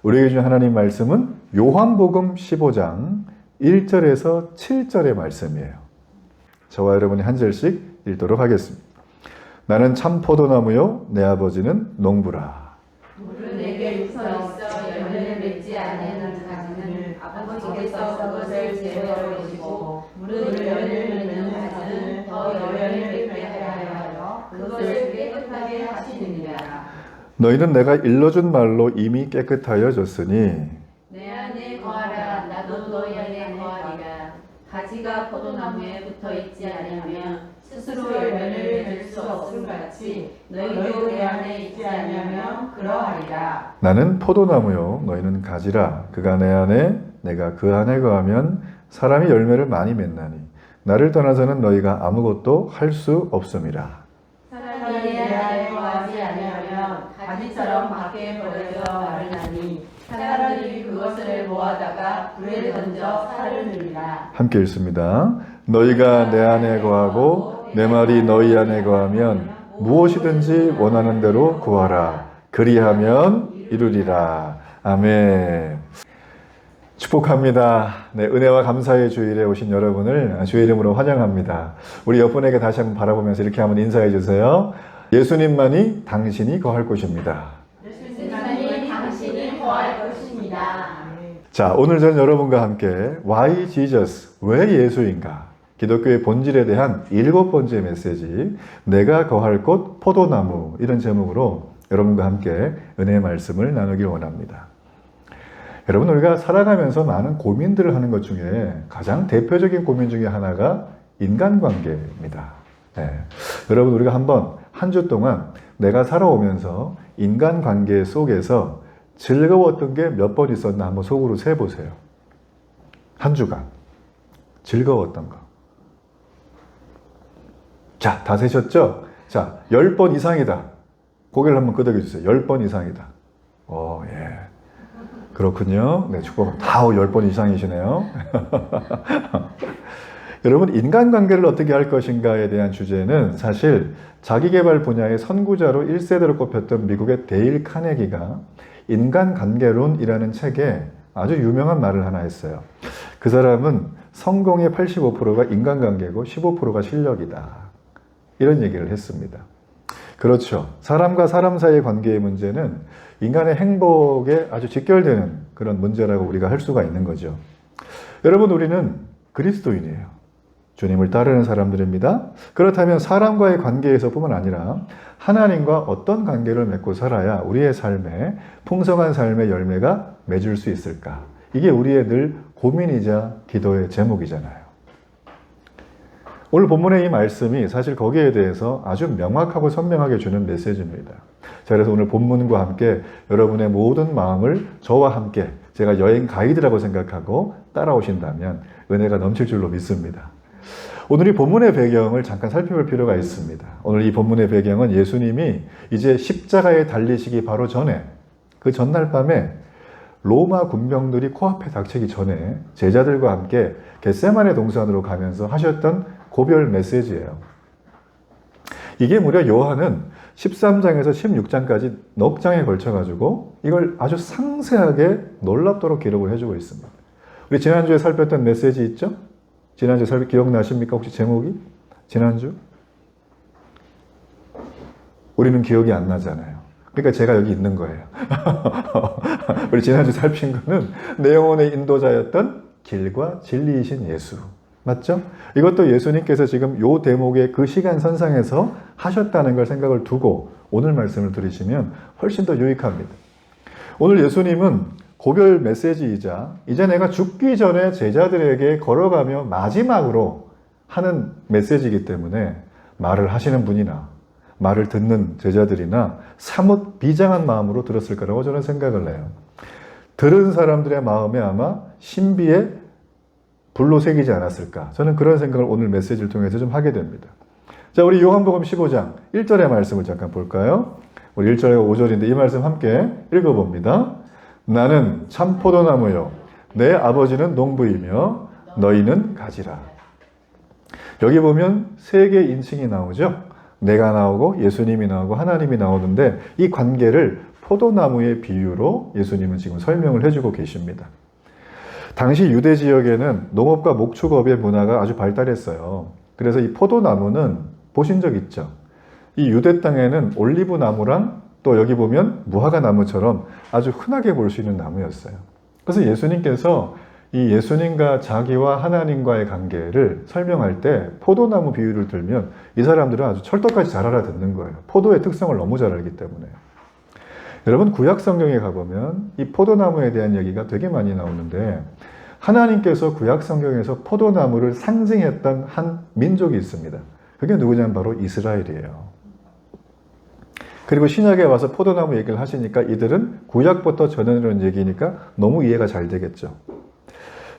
우리에게 주신 하나님 말씀은 요한복음 15장 1절에서 7절의 말씀이에요. 저와 여러분이 한 절씩 읽도록 하겠습니다. 나는 참 포도나무요 내 아버지는 농부라. 물은 내게 있어 열매를 맺지 않는 가지는 아버지께서 그것을 제거하시고 물은 열매를 맺는 가지는 더 열매를 맺게 하여 그것을 깨끗하게 하시느니라. 너희는 내가 일러준 말로 이미 깨끗하여 졌으니 내 안에 거하라. 나도 너희 안에 거하리라. 가지가 포도나무에 붙어 있지 않으면 스스로 열매를 맺을 수 없음 같이 너희도 내 안에 있지 않으면 그러하리라. 나는 포도나무요 너희는 가지라. 그가 내 안에 내가 그 안에 거하면 사람이 열매를 많이 맺나니 나를 떠나서는 너희가 아무것도 할 수 없음이라. 사람이 내 안에 거하지 아니하면 가지처럼 밖에 버려져 마르나니 사람들이 그것을 모아다가 불에 던져 사르느니라. 함께 읽습니다. 너희가 내 안에 거하고 내 말이 너희 안에 거하면 무엇이든지 원하는 대로 구하라. 그리하면 이루리라. 아멘. 축복합니다. 네, 은혜와 감사의 주일에 오신 여러분을 주의 이름으로 환영합니다. 우리 옆분에게 다시 한번 바라보면서 이렇게 한번 인사해 주세요. 예수님만이 당신이 거할 곳입니다. 예수님만이 당신이 거할 것입니다. 자, 오늘 전 여러분과 함께 Why Jesus? 왜 예수인가? 기독교의 본질에 대한 7번째 메시지, 내가 거할 곳 포도나무, 이런 제목으로 여러분과 함께 은혜의 말씀을 나누길 원합니다. 여러분, 우리가 살아가면서 많은 고민들을 하는 것 중에 가장 대표적인 고민 중에 하나가 인간관계입니다. 네. 여러분, 우리가 한번 한 주 동안 내가 살아오면서 인간관계 속에서 즐거웠던 게 몇 번 있었나 한번 속으로 세보세요. 한 주간 즐거웠던 거. 자, 다 세셨죠? 자, 10번 이상이다. 고개를 한번 끄덕여 주세요. 10번 이상이다. 예. 그렇군요. 네, 축복. 다 10번 이상이시네요. 여러분, 인간관계를 어떻게 할 것인가에 대한 주제는 사실 자기계발 분야의 선구자로 1세대로 꼽혔던 미국의 데일 카네기가 인간관계론이라는 책에 아주 유명한 말을 하나 했어요. 그 사람은 성공의 85%가 인간관계고 15%가 실력이다. 이런 얘기를 했습니다. 그렇죠. 사람과 사람 사이의 관계의 문제는 인간의 행복에 아주 직결되는 그런 문제라고 우리가 할 수가 있는 거죠. 여러분, 우리는 그리스도인이에요. 주님을 따르는 사람들입니다. 그렇다면 사람과의 관계에서 뿐만 아니라 하나님과 어떤 관계를 맺고 살아야 우리의 삶에 풍성한 삶의 열매가 맺을 수 있을까? 이게 우리의 늘 고민이자 기도의 제목이잖아요. 오늘 본문의 이 말씀이 사실 거기에 대해서 아주 명확하고 선명하게 주는 메시지입니다. 자, 그래서 오늘 본문과 함께 여러분의 모든 마음을 저와 함께 제가 여행 가이드라고 생각하고 따라오신다면 은혜가 넘칠 줄로 믿습니다. 오늘 이 본문의 배경을 잠깐 살펴볼 필요가 있습니다. 오늘 이 본문의 배경은 예수님이 이제 십자가에 달리시기 바로 전에, 그 전날 밤에 로마 군병들이 코앞에 닥치기 전에 제자들과 함께 겟세마네 동산으로 가면서 하셨던 고별 메시지예요. 이게 무려 요한은 13장에서 16장까지 넉 장에 걸쳐가지고 이걸 아주 상세하게 놀랍도록 기록을 해주고 있습니다. 우리 지난주에 살폈던 메시지 있죠? 지난주에 기억나십니까? 혹시 제목이? 지난주? 우리는 기억이 안 나잖아요. 그러니까 제가 여기 있는 거예요. 우리 지난주 살핀 거는 내 영혼의 인도자였던 길과 진리이신 예수. 맞죠? 이것도 예수님께서 지금 요 대목의 그 시간선상에서 하셨다는 걸 생각을 두고 오늘 말씀을 들으시면 훨씬 더 유익합니다. 오늘 예수님은 고별 메시지이자 이제 내가 죽기 전에 제자들에게 걸어가며 마지막으로 하는 메시지이기 때문에 말을 하시는 분이나 말을 듣는 제자들이나 사뭇 비장한 마음으로 들었을 거라고 저는 생각을 해요. 들은 사람들의 마음에 아마 신비에 불로 새기지 않았을까. 저는 그런 생각을 오늘 메시지를 통해서 좀 하게 됩니다. 자, 우리 요한복음 15장 1절의 말씀을 잠깐 볼까요? 우리 1절과 5절인데 이 말씀 함께 읽어봅니다. 나는 참 포도나무요 내 아버지는 농부이며 너희는 가지라. 여기 보면 세 개의 인칭이 나오죠. 내가 나오고 예수님이 나오고 하나님이 나오는데 이 관계를 포도나무의 비유로 예수님은 지금 설명을 해주고 계십니다. 당시 유대 지역에는 농업과 목축업의 문화가 아주 발달했어요. 그래서 이 포도나무는 보신 적 있죠? 이 유대 땅에는 올리브 나무랑 또 여기 보면 무화과 나무처럼 아주 흔하게 볼 수 있는 나무였어요. 그래서 예수님께서 이 예수님과 자기와 하나님과의 관계를 설명할 때 포도나무 비유를 들면 이 사람들은 아주 철떡같이 잘 알아듣는 거예요. 포도의 특성을 너무 잘 알기 때문에. 여러분 구약 성경에 가보면 이 포도나무에 대한 얘기가 되게 많이 나오는데 하나님께서 구약 성경에서 포도나무를 상징했던 한 민족이 있습니다. 그게 누구냐면 바로 이스라엘이에요. 그리고 신약에 와서 포도나무 얘기를 하시니까 이들은 구약부터 전해오는 얘기니까 너무 이해가 잘 되겠죠.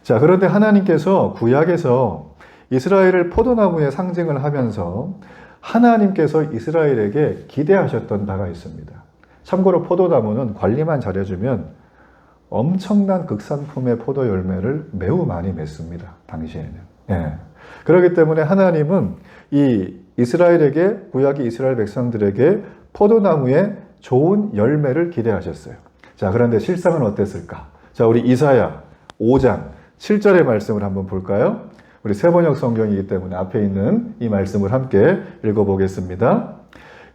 자, 그런데 하나님께서 구약에서 이스라엘을 포도나무의 상징을 하면서 하나님께서 이스라엘에게 기대하셨던 바가 있습니다. 참고로 포도나무는 관리만 잘해주면 엄청난 극산품의 포도 열매를 매우 많이 맺습니다. 당시에는. 예. 그렇기 때문에 하나님은 이 이스라엘에게, 구약의 이스라엘 백성들에게 포도나무의 좋은 열매를 기대하셨어요. 자, 그런데 실상은 어땠을까? 자, 우리 이사야 5장 7절의 말씀을 한번 볼까요? 우리 세번역 성경이기 때문에 앞에 있는 이 말씀을 함께 읽어보겠습니다.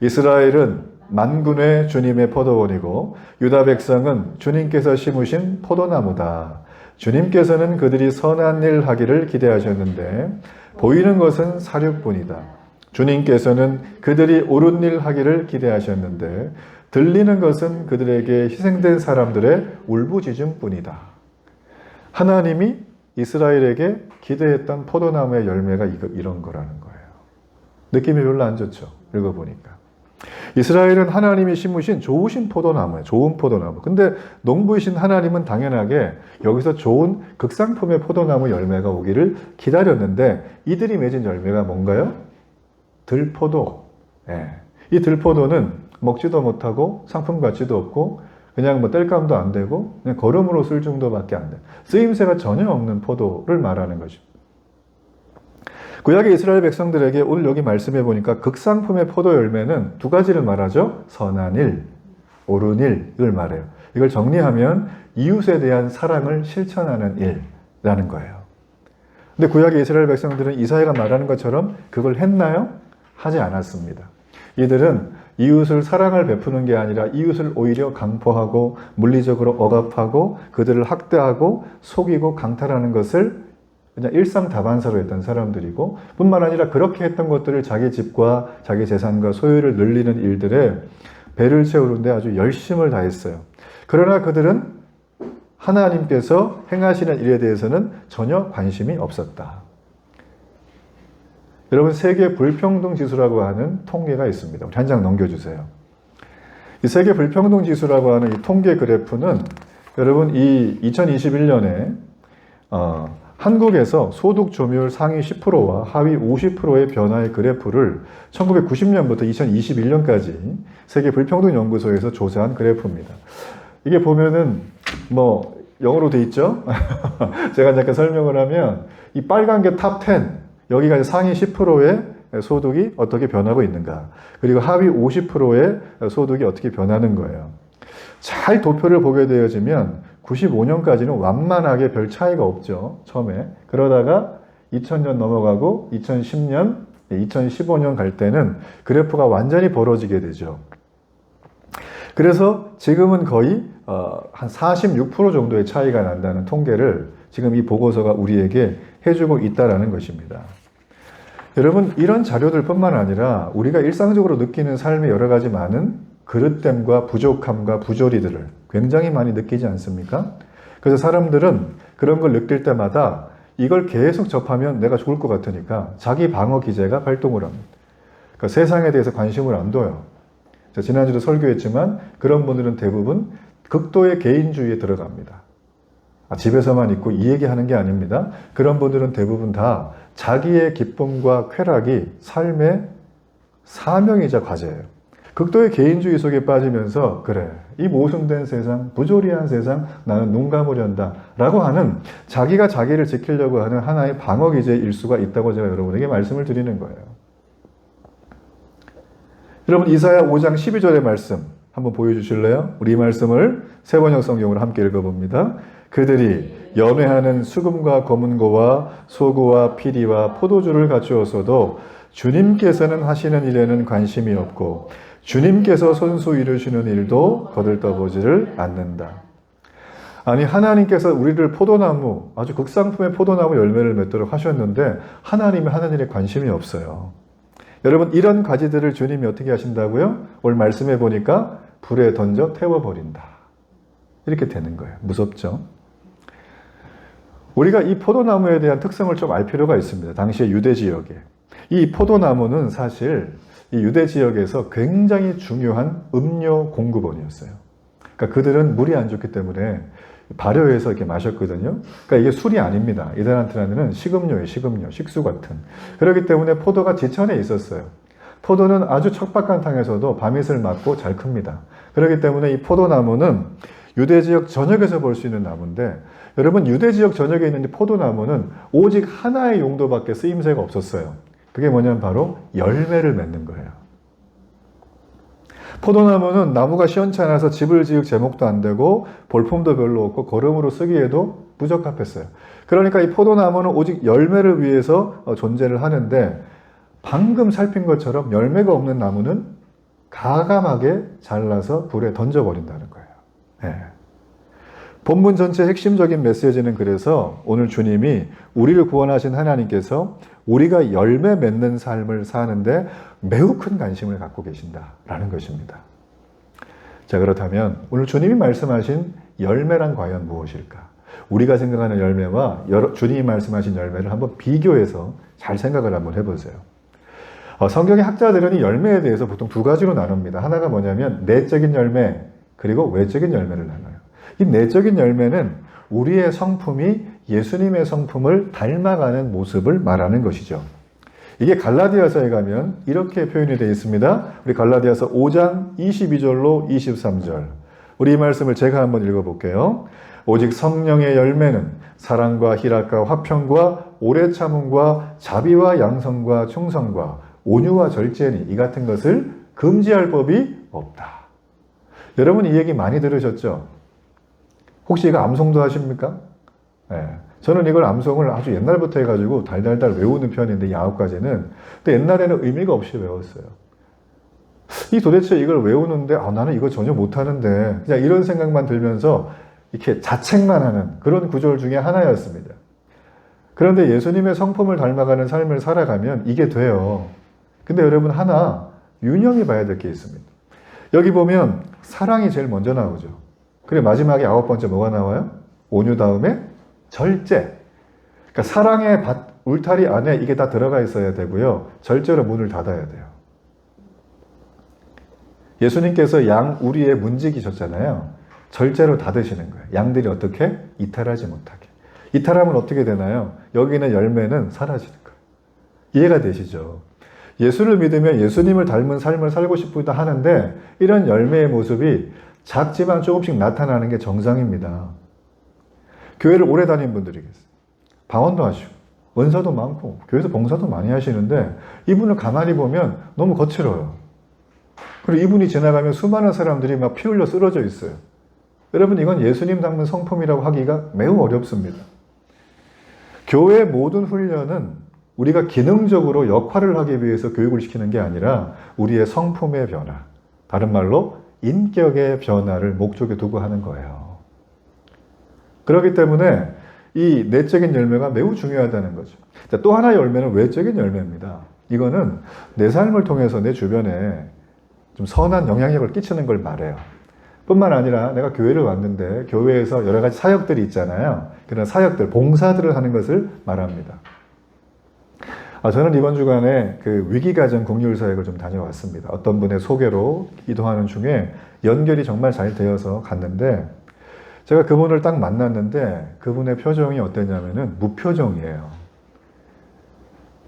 이스라엘은 만군의 주님의 포도원이고 유다 백성은 주님께서 심으신 포도나무다. 주님께서는 그들이 선한 일 하기를 기대하셨는데 보이는 것은 사륙뿐이다. 주님께서는 그들이 옳은 일 하기를 기대하셨는데 들리는 것은 그들에게 희생된 사람들의 울부짖음뿐이다. 하나님이 이스라엘에게 기대했던 포도나무의 열매가 이런 거라는 거예요. 느낌이 별로 안 좋죠. 읽어보니까. 이스라엘은 하나님이 심으신 좋으신 포도나무예요. 좋은 포도나무. 근데 농부이신 하나님은 당연하게 여기서 좋은 극상품의 포도나무 열매가 오기를 기다렸는데 이들이 맺은 열매가 뭔가요? 들포도. 예. 이 들포도는 먹지도 못하고 상품 가치도 없고 그냥 뭐 뗄감도 안 되고 그냥 걸음으로 쓸 정도밖에 안 돼. 쓰임새가 전혀 없는 포도를 말하는 거죠. 구약의 이스라엘 백성들에게 오늘 여기 말씀해 보니까 극상품의 포도 열매는 두 가지를 말하죠. 선한 일, 옳은 일을 말해요. 이걸 정리하면 이웃에 대한 사랑을 실천하는 일이라는 거예요. 근데 구약의 이스라엘 백성들은 이사야가 말하는 것처럼 그걸 했나요? 하지 않았습니다. 이들은 이웃을 사랑을 베푸는 게 아니라 이웃을 오히려 강포하고 물리적으로 억압하고 그들을 학대하고 속이고 강탈하는 것을 그냥 일상다반사로 했던 사람들이고 뿐만 아니라 그렇게 했던 것들을 자기 집과 자기 재산과 소유를 늘리는 일들에 배를 채우는데 아주 열심을 다했어요. 그러나 그들은 하나님께서 행하시는 일에 대해서는 전혀 관심이 없었다. 여러분 세계 불평등 지수라고 하는 통계가 있습니다. 우리 한 장 넘겨주세요. 이 세계 불평등 지수라고 하는 이 통계 그래프는 여러분 이 2021년에 한국에서 소득 점유율 상위 10%와 하위 50%의 변화의 그래프를 1990년부터 2021년까지 세계 불평등 연구소에서 조사한 그래프입니다. 이게 보면은 뭐 영어로 돼 있죠? 제가 잠깐 설명을 하면 이 빨간 게 탑 10, 여기가 상위 10%의 소득이 어떻게 변하고 있는가, 그리고 하위 50%의 소득이 어떻게 변하는 거예요. 잘 도표를 보게 되어지면 95년까지는 완만하게 별 차이가 없죠. 처음에. 그러다가 2000년 넘어가고 2010년, 2015년 갈 때는 그래프가 완전히 벌어지게 되죠. 그래서 지금은 거의 한 46% 정도의 차이가 난다는 통계를 지금 이 보고서가 우리에게 해주고 있다는 것입니다. 여러분 이런 자료들 뿐만 아니라 우리가 일상적으로 느끼는 삶의 여러 가지 많은 그릇됨과 부족함과 부조리들을 굉장히 많이 느끼지 않습니까? 그래서 사람들은 그런 걸 느낄 때마다 이걸 계속 접하면 내가 죽을 것 같으니까 자기 방어 기제가 발동을 합니다. 그러니까 세상에 대해서 관심을 안 둬요. 제가 지난주도 설교했지만 그런 분들은 대부분 극도의 개인주의에 들어갑니다. 집에서만 있고 이 얘기하는 게 아닙니다. 그런 분들은 대부분 다 자기의 기쁨과 쾌락이 삶의 사명이자 과제예요. 극도의 개인주의 속에 빠지면서 그래, 이 모순된 세상, 부조리한 세상 나는 눈 감으련다 라고 하는 자기가 자기를 지키려고 하는 하나의 방어기제의 일수가 있다고 제가 여러분에게 말씀을 드리는 거예요. 여러분 이사야 5장 12절의 말씀 한번 보여주실래요? 우리 이 말씀을 세번역 성경으로 함께 읽어봅니다. 그들이 연회하는 수금과 검은고와 소고와 피리와 포도주를 갖추었어도 주님께서는 하시는 일에는 관심이 없고 주님께서 손수 이루시는 일도 거들떠보지를 않는다. 아니 하나님께서 우리를 포도나무, 아주 극상품의 포도나무 열매를 맺도록 하셨는데 하나님이 하는 일에 관심이 없어요. 여러분 이런 가지들을 주님이 어떻게 하신다고요? 오늘 말씀해 보니까 불에 던져 태워버린다. 이렇게 되는 거예요. 무섭죠? 우리가 이 포도나무에 대한 특성을 좀 알 필요가 있습니다. 당시의 유대 지역에. 이 포도나무는 사실 이 유대 지역에서 굉장히 중요한 음료 공급원이었어요. 그러니까 그들은 물이 안 좋기 때문에 발효해서 이렇게 마셨거든요. 그러니까 이게 술이 아닙니다. 이들한테는 식음료예요. 식음료, 식수 같은. 그렇기 때문에 포도가 지천에 있었어요. 포도는 아주 척박한 땅에서도 밤이슬 맞고 잘 큽니다. 그렇기 때문에 이 포도나무는 유대 지역 전역에서 볼 수 있는 나무인데 여러분 유대 지역 전역에 있는 이 포도나무는 오직 하나의 용도밖에 쓰임새가 없었어요. 그게 뭐냐면 바로 열매를 맺는 거예요. 포도나무는 나무가 시원찮아서 집을 지을 제목도 안 되고 볼품도 별로 없고 거름으로 쓰기에도 부적합했어요. 그러니까 이 포도나무는 오직 열매를 위해서 존재를 하는데 방금 살핀 것처럼 열매가 없는 나무는 가감하게 잘라서 불에 던져버린다는 거예요. 네. 본문 전체의 핵심적인 메시지는 그래서 오늘 주님이 우리를 구원하신 하나님께서 우리가 열매 맺는 삶을 사는데 매우 큰 관심을 갖고 계신다라는 것입니다. 자, 그렇다면 오늘 주님이 말씀하신 열매란 과연 무엇일까? 우리가 생각하는 열매와 주님이 말씀하신 열매를 한번 비교해서 잘 생각을 한번 해보세요. 성경의 학자들은 이 열매에 대해서 보통 두 가지로 나눕니다. 하나가 뭐냐면 내적인 열매, 그리고 외적인 열매를 나눠요. 이 내적인 열매는 우리의 성품이 예수님의 성품을 닮아가는 모습을 말하는 것이죠. 이게 갈라디아서에 가면 이렇게 표현이 되어 있습니다. 우리 갈라디아서 5장 22절로 23절. 우리 이 말씀을 제가 한번 읽어볼게요. 오직 성령의 열매는 사랑과 희락과 화평과 오래 참음과 자비와 양성과 충성과 온유와 절제니 이 같은 것을 금지할 법이 없다. 여러분 이 얘기 많이 들으셨죠? 혹시 이거 암송도 하십니까? 네. 저는 이걸 암송을 아주 옛날부터 해가지고 달달달 외우는 편인데 이 9가지는 근데 옛날에는 의미가 없이 외웠어요. 이 도대체 이걸 외우는데 나는 이거 전혀 못하는데 그냥 이런 생각만 들면서 이렇게 자책만 하는 그런 구절 중에 하나였습니다. 그런데 예수님의 성품을 닮아가는 삶을 살아가면 이게 돼요. 근데 여러분 하나 유념해 봐야 될 게 있습니다. 여기 보면 사랑이 제일 먼저 나오죠. 그래 마지막에 9번째 뭐가 나와요? 온유 다음에 절제. 그러니까 사랑의 울타리 안에 이게 다 들어가 있어야 되고요. 절제로 문을 닫아야 돼요. 예수님께서 양 우리의 문지기셨잖아요. 절제로 닫으시는 거예요. 양들이 어떻게? 이탈하지 못하게. 이탈하면 어떻게 되나요? 여기 있는 열매는 사라지는 거예요. 이해가 되시죠? 예수를 믿으면 예수님을 닮은 삶을 살고 싶다 하는데 이런 열매의 모습이 작지만 조금씩 나타나는 게 정상입니다. 교회를 오래 다닌 분들이 계세요. 방언도 하시고 은사도 많고 교회에서 봉사도 많이 하시는데 이분을 가만히 보면 너무 거칠어요. 그리고 이분이 지나가면 수많은 사람들이 막 피 흘려 쓰러져 있어요. 여러분 이건 예수님 닮은 성품이라고 하기가 매우 어렵습니다. 교회의 모든 훈련은 우리가 기능적으로 역할을 하기 위해서 교육을 시키는 게 아니라 우리의 성품의 변화, 다른 말로 인격의 변화를 목적에 두고 하는 거예요. 그렇기 때문에 이 내적인 열매가 매우 중요하다는 거죠. 자, 또 하나의 열매는 외적인 열매입니다. 이거는 내 삶을 통해서 내 주변에 좀 선한 영향력을 끼치는 걸 말해요. 뿐만 아니라 내가 교회를 왔는데 교회에서 여러 가지 사역들이 있잖아요. 그런 사역들, 봉사들을 하는 것을 말합니다. 저는 이번 주간에 그 위기가정 공휴일사역을 좀 다녀왔습니다. 어떤 분의 소개로 기도하는 중에 연결이 정말 잘 되어서 갔는데 제가 그분을 딱 만났는데 그분의 표정이 어땠냐면은 무표정이에요.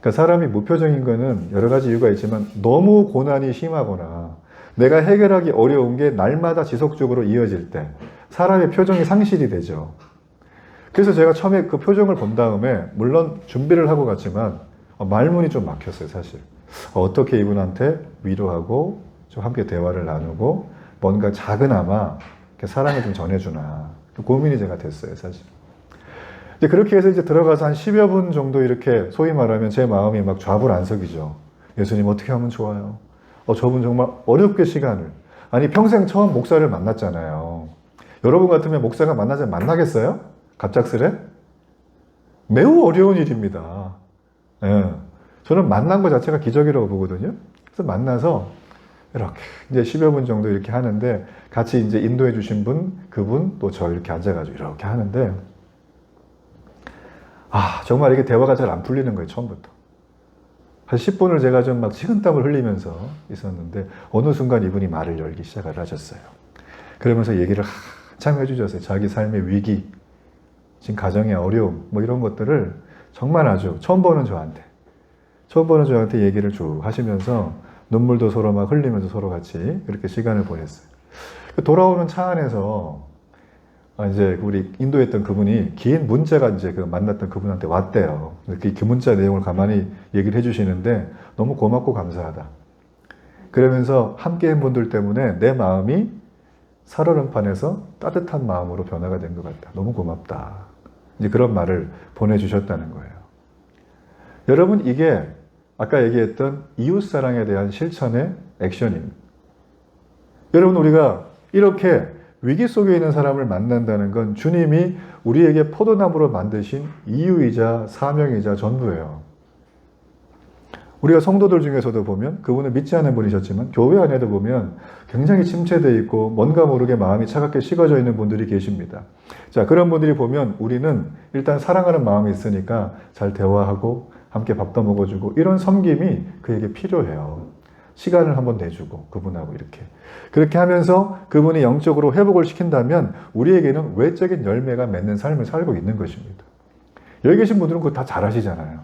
그러니까 사람이 무표정인 거는 여러 가지 이유가 있지만 너무 고난이 심하거나 내가 해결하기 어려운 게 날마다 지속적으로 이어질 때 사람의 표정이 상실이 되죠. 그래서 제가 처음에 그 표정을 본 다음에 물론 준비를 하고 갔지만 말문이 좀 막혔어요, 사실. 어떻게 이분한테 위로하고 좀 함께 대화를 나누고 뭔가 작은아마 이렇게 사랑을 좀 전해주나 고민이 제가 됐어요, 사실. 이제 그렇게 해서 이제 들어가서 한 10여 분 정도 이렇게 소위 말하면 제 마음이 막 좌불안석이죠. 예수님 어떻게 하면 좋아요? 저분 정말 어렵게 시간을. 아니, 평생 처음 목사를 만났잖아요. 여러분 같으면 목사가 만나자면 만나겠어요? 갑작스레? 매우 어려운 일입니다. 예. 저는 만난 것 자체가 기적이라고 보거든요. 그래서 만나서 이렇게 이제 10여 분 정도 이렇게 하는데 같이 이제 인도해 주신 분, 그분 또 저 이렇게 앉아가지고 이렇게 하는데 정말 이게 대화가 잘 안 풀리는 거예요, 처음부터. 한 10분을 제가 좀 막 식은땀을 흘리면서 있었는데 어느 순간 이분이 말을 열기 시작을 하셨어요. 그러면서 얘기를 한참 해주셨어요. 자기 삶의 위기, 지금 가정의 어려움, 뭐 이런 것들을 정말 아주 처음 보는 저한테 얘기를 쭉 하시면서 눈물도 서로 막 흘리면서 서로 같이 그렇게 시간을 보냈어요. 돌아오는 차 안에서 이제 우리 인도했던 그분이 긴 문자가 이제 그 만났던 그분한테 왔대요. 그 문자 내용을 가만히 얘기를 해주시는데 너무 고맙고 감사하다. 그러면서 함께한 분들 때문에 내 마음이 살얼음판에서 따뜻한 마음으로 변화가 된 것 같다. 너무 고맙다. 이제 그런 말을 보내주셨다는 거예요. 여러분, 이게 아까 얘기했던 이웃사랑에 대한 실천의 액션입니다. 여러분, 우리가 이렇게 위기 속에 있는 사람을 만난다는 건 주님이 우리에게 포도나무로 만드신 이유이자 사명이자 전부예요. 우리가 성도들 중에서도 보면 그분을 믿지 않는 분이셨지만 교회 안에도 보면 굉장히 침체되어 있고 뭔가 모르게 마음이 차갑게 식어져 있는 분들이 계십니다. 자, 그런 분들이 보면 우리는 일단 사랑하는 마음이 있으니까 잘 대화하고 함께 밥도 먹어주고 이런 섬김이 그에게 필요해요. 시간을 한번 내주고 그분하고 이렇게 그렇게 하면서 그분이 영적으로 회복을 시킨다면 우리에게는 외적인 열매가 맺는 삶을 살고 있는 것입니다. 여기 계신 분들은 그거 다 잘하시잖아요.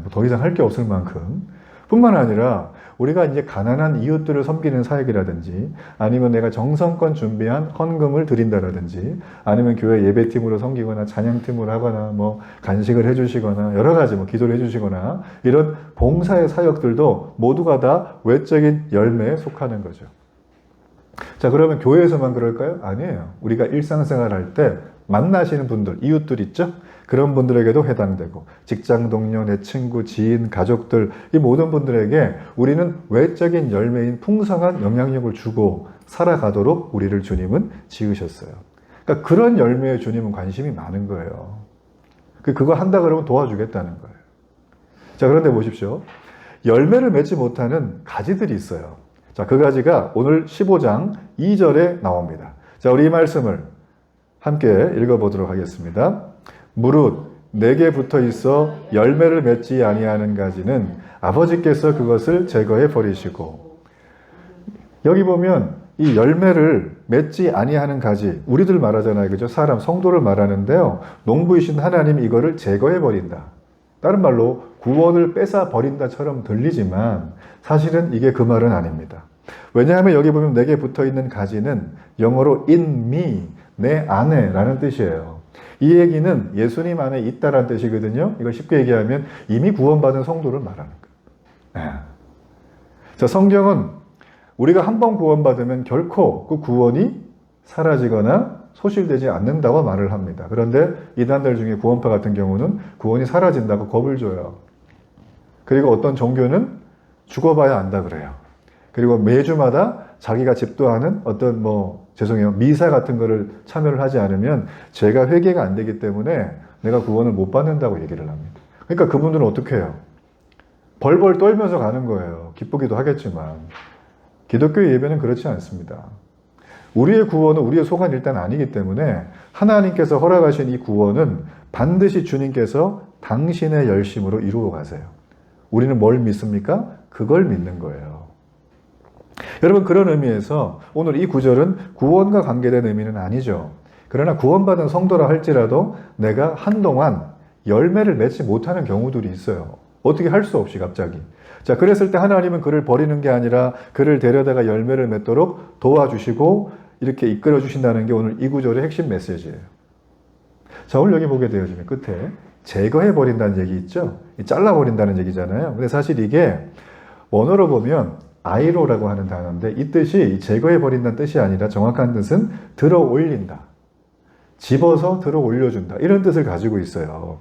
더 이상 할 게 없을 만큼. 뿐만 아니라 우리가 이제 가난한 이웃들을 섬기는 사역이라든지 아니면 내가 정성껏 준비한 헌금을 드린다라든지 아니면 교회 예배팀으로 섬기거나 찬양팀으로 하거나 뭐 간식을 해주시거나 여러 가지 뭐 기도를 해주시거나 이런 봉사의 사역들도 모두가 다 외적인 열매에 속하는 거죠. 자, 그러면 교회에서만 그럴까요? 아니에요. 우리가 일상생활 할 때 만나시는 분들, 이웃들 있죠? 그런 분들에게도 해당되고 직장 동료, 내 친구, 지인, 가족들 이 모든 분들에게 우리는 외적인 열매인 풍성한 영향력을 주고 살아가도록 우리를 주님은 지으셨어요. 그러니까 그런 열매에 주님은 관심이 많은 거예요. 그거 한다 그러면 도와주겠다는 거예요. 자, 그런데 보십시오. 열매를 맺지 못하는 가지들이 있어요. 자, 그 가지가 오늘 15장 2절에 나옵니다. 자, 우리 이 말씀을 함께 읽어보도록 하겠습니다. 무릇 내게 붙어 있어 열매를 맺지 아니하는 가지는 아버지께서 그것을 제거해 버리시고. 여기 보면 이 열매를 맺지 아니하는 가지, 우리들 말하잖아요, 그죠? 사람, 성도를 말하는데요. 농부이신 하나님이 이거를 제거해 버린다. 다른 말로 구원을 뺏어 버린다처럼 들리지만 사실은 이게 그 말은 아닙니다. 왜냐하면 여기 보면 내게 붙어 있는 가지는 영어로 in me, 내 안에 라는 뜻이에요. 이 얘기는 예수님 안에 있다라는 뜻이거든요. 이걸 쉽게 얘기하면 이미 구원받은 성도를 말하는 거예요. 네. 자, 성경은 우리가 한 번 구원받으면 결코 그 구원이 사라지거나 소실되지 않는다고 말을 합니다. 그런데 이단들 중에 구원파 같은 경우는 구원이 사라진다고 겁을 줘요. 그리고 어떤 종교는 죽어봐야 안다 그래요. 그리고 매주마다 자기가 집도하는 어떤 미사 같은 거를 참여를 하지 않으면 죄가 회개가 안 되기 때문에 내가 구원을 못 받는다고 얘기를 합니다. 그러니까 그분들은 어떻게 해요? 벌벌 떨면서 가는 거예요. 기쁘기도 하겠지만. 기독교 예배는 그렇지 않습니다. 우리의 구원은 우리의 소관이 일단 아니기 때문에 하나님께서 허락하신 이 구원은 반드시 주님께서 당신의 열심으로 이루어 가세요. 우리는 뭘 믿습니까? 그걸 믿는 거예요. 여러분, 그런 의미에서 오늘 이 구절은 구원과 관계된 의미는 아니죠. 그러나 구원받은 성도라 할지라도 내가 한동안 열매를 맺지 못하는 경우들이 있어요. 어떻게 할 수 없이 갑자기. 자, 그랬을 때 하나님은 그를 버리는 게 아니라 그를 데려다가 열매를 맺도록 도와주시고 이렇게 이끌어 주신다는 게 오늘 이 구절의 핵심 메시지예요. 자, 오늘 여기 보게 되어지면 끝에 제거해 버린다는 얘기 있죠? 잘라버린다는 얘기잖아요. 근데 사실 이게 원어로 보면 아이로라고 하는 단어인데 이 뜻이 제거해버린다는 뜻이 아니라 정확한 뜻은 들어 올린다. 집어서 들어 올려준다. 이런 뜻을 가지고 있어요.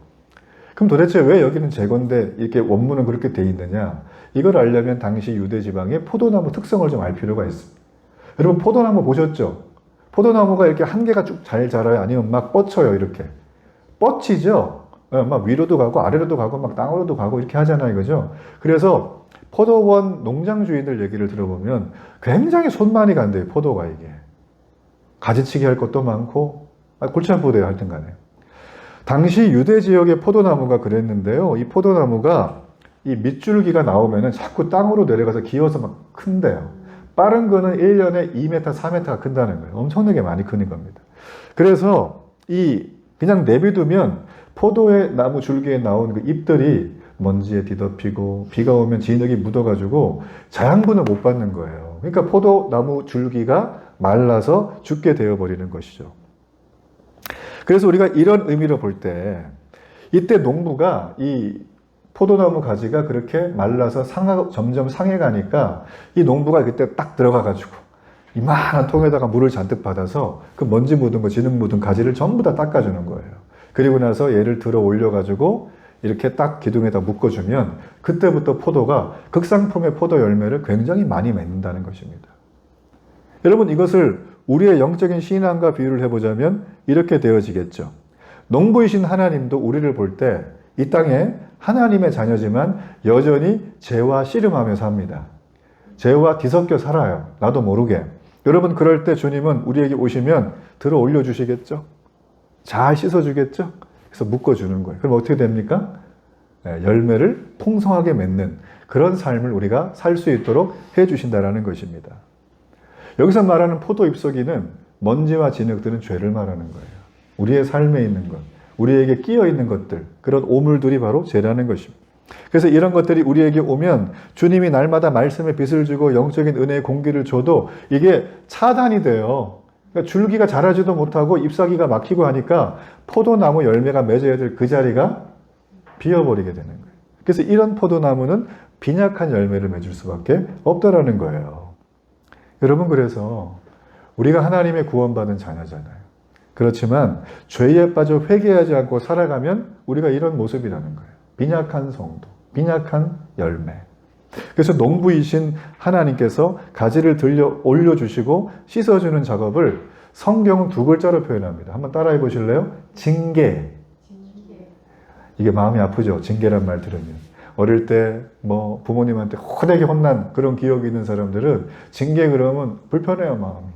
그럼 도대체 왜 여기는 제거인데 이렇게 원문은 그렇게 돼 있느냐? 이걸 알려면 당시 유대 지방의 포도나무 특성을 좀 알 필요가 있습니다. 여러분 포도나무 보셨죠? 포도나무가 이렇게 한 개가 쭉 잘 자라요? 아니면 막 뻗쳐요? 이렇게. 뻗치죠? 막 위로도 가고 아래로도 가고 막 땅으로도 가고 이렇게 하잖아요. 그죠? 그래서 포도원 농장주인들 얘기를 들어보면 굉장히 손 많이 간대요. 포도가 이게. 가지치기 할 것도 많고 골치 아프대요. 하여튼 간에. 당시 유대 지역의 포도나무가 그랬는데요. 이 포도나무가 이 밑줄기가 나오면은 자꾸 땅으로 내려가서 기어서 막 큰대요. 빠른 거는 1년에 2m, 4m가 큰다는 거예요. 엄청나게 많이 크는 겁니다. 그래서 이 그냥 내비두면 포도의 나무 줄기에 나온 그 잎들이 먼지에 뒤덮이고 비가 오면 진흙이 묻어가지고 자양분을 못 받는 거예요. 그러니까 포도나무 줄기가 말라서 죽게 되어버리는 것이죠. 그래서 우리가 이런 의미로 볼 때 이때 농부가 이 포도나무 가지가 그렇게 말라서 점점 상해가니까 이 농부가 그때 딱 들어가가지고 이만한 통에다가 물을 잔뜩 받아서 그 먼지 묻은 거, 진흙 묻은 가지를 전부 다 닦아주는 거예요. 그리고 나서 얘를 들어 올려가지고 이렇게 딱 기둥에다 묶어주면 그때부터 포도가 극상품의 포도 열매를 굉장히 많이 맺는다는 것입니다. 여러분 이것을 우리의 영적인 신앙과 비유를 해보자면 이렇게 되어지겠죠. 농부이신 하나님도 우리를 볼 때 이 땅에 하나님의 자녀지만 여전히 죄와 씨름하며 삽니다. 죄와 뒤섞여 살아요. 나도 모르게. 여러분 그럴 때 주님은 우리에게 오시면 들어 올려주시겠죠? 잘 씻어주겠죠? 그래서 묶어주는 거예요. 그럼 어떻게 됩니까? 열매를 풍성하게 맺는 그런 삶을 우리가 살 수 있도록 해주신다는 것입니다. 여기서 말하는 포도 잎속이는 먼지와 진흙들은 죄를 말하는 거예요. 우리의 삶에 있는 것, 우리에게 끼어 있는 것들, 그런 오물들이 바로 죄라는 것입니다. 그래서 이런 것들이 우리에게 오면 주님이 날마다 말씀의 빛을 주고 영적인 은혜의 공기를 줘도 이게 차단이 돼요. 그러니까 줄기가 자라지도 못하고 잎사귀가 막히고 하니까 포도나무 열매가 맺어야 될 그 자리가 비어버리게 되는 거예요. 그래서 이런 포도나무는 빈약한 열매를 맺을 수밖에 없다라는 거예요. 여러분 그래서 우리가 하나님의 구원받은 자녀잖아요. 그렇지만 죄에 빠져 회개하지 않고 살아가면 우리가 이런 모습이라는 거예요. 빈약한 성도, 빈약한 열매. 그래서 농부이신 하나님께서 가지를 들려 올려주시고 씻어주는 작업을 성경은 두 글자로 표현합니다. 한번 따라해 보실래요? 징계. 이게 마음이 아프죠? 징계란 말 들으면. 어릴 때 뭐 부모님한테 호되게 혼난 그런 기억이 있는 사람들은 징계 그러면 불편해요, 마음이.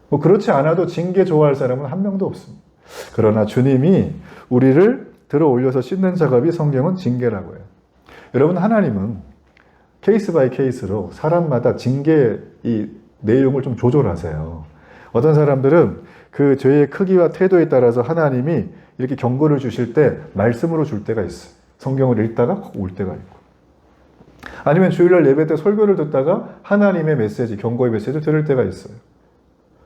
뭐 그렇지 않아도 징계 좋아할 사람은 한 명도 없습니다. 그러나 주님이 우리를 들어 올려서 씻는 작업이 성경은 징계라고 해요. 여러분 하나님은 케이스 바이 케이스로 사람마다 징계 이 내용을 좀 조절하세요. 어떤 사람들은 그 죄의 크기와 태도에 따라서 하나님이 이렇게 경고를 주실 때 말씀으로 줄 때가 있어요. 성경을 읽다가 올 때가 있고. 아니면 주일날 예배 때 설교를 듣다가 하나님의 메시지, 경고의 메시지를 들을 때가 있어요.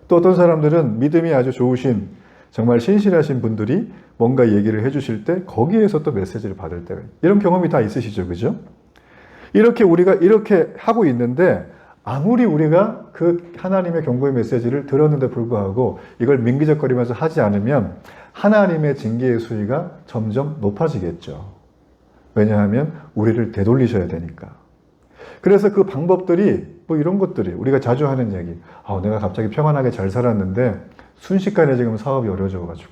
또 어떤 사람들은 믿음이 아주 좋으신 정말 신실하신 분들이 뭔가 얘기를 해주실 때 거기에서 또 메시지를 받을 때가 있어요. 이런 경험이 다 있으시죠, 그죠? 이렇게 우리가 이렇게 하고 있는데 아무리 우리가 그 하나님의 경고의 메시지를 들었는데 불구하고 이걸 민기적거리면서 하지 않으면 하나님의 징계의 수위가 점점 높아지겠죠. 왜냐하면 우리를 되돌리셔야 되니까. 그래서 그 방법들이 뭐 이런 것들이 우리가 자주 하는 얘기. 내가 갑자기 평안하게 잘 살았는데 순식간에 지금 사업이 어려워져가지고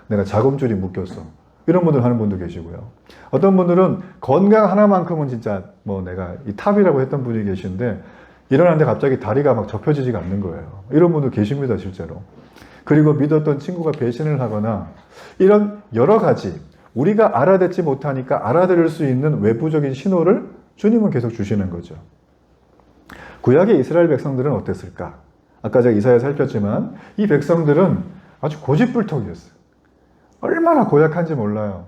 내가 자금줄이 묶였어. 이런 분들 하는 분도 계시고요. 어떤 분들은 건강 하나만큼은 진짜 뭐 내가 이 탑이라고 했던 분이 계신데 일어났는데 갑자기 다리가 막 접혀지지가 않는 거예요. 이런 분들 계십니다, 실제로. 그리고 믿었던 친구가 배신을 하거나 이런 여러 가지 우리가 알아듣지 못하니까 알아들을 수 있는 외부적인 신호를 주님은 계속 주시는 거죠. 구약의 이스라엘 백성들은 어땠을까? 아까 제가 이사야 살폈지만 이 백성들은 아주 고집불통이었어요. 얼마나 고약한지 몰라요.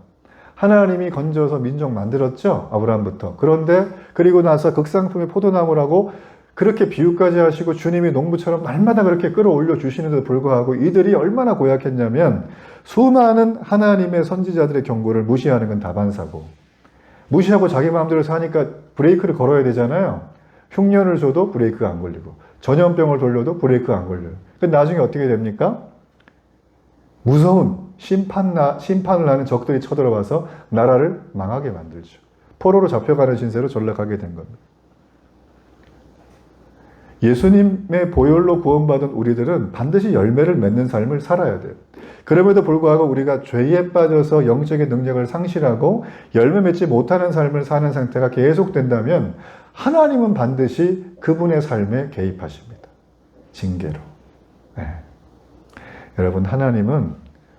하나님이 건져서 민족 만들었죠? 아브라함부터. 그런데 그리고 나서 극상품의 포도나무라고 그렇게 비유까지 하시고 주님이 농부처럼 날마다 그렇게 끌어올려 주시는데도 불구하고 이들이 얼마나 고약했냐면 수많은 하나님의 선지자들의 경고를 무시하는 건 다반사고 무시하고 자기 마음대로 사니까 브레이크를 걸어야 되잖아요. 흉년을 줘도 브레이크가 안 걸리고 전염병을 돌려도 브레이크가 안 걸려요. 근데 나중에 어떻게 됩니까? 무서운 심판을 하는 적들이 쳐들어와서 나라를 망하게 만들죠. 포로로 잡혀가는 신세로 전락하게 된 겁니다. 예수님의 보혈로 구원받은 우리들은 반드시 열매를 맺는 삶을 살아야 돼요. 그럼에도 불구하고 우리가 죄에 빠져서 영적인 능력을 상실하고 열매 맺지 못하는 삶을 사는 상태가 계속된다면 하나님은 반드시 그분의 삶에 개입하십니다. 징계로. 네. 여러분, 하나님은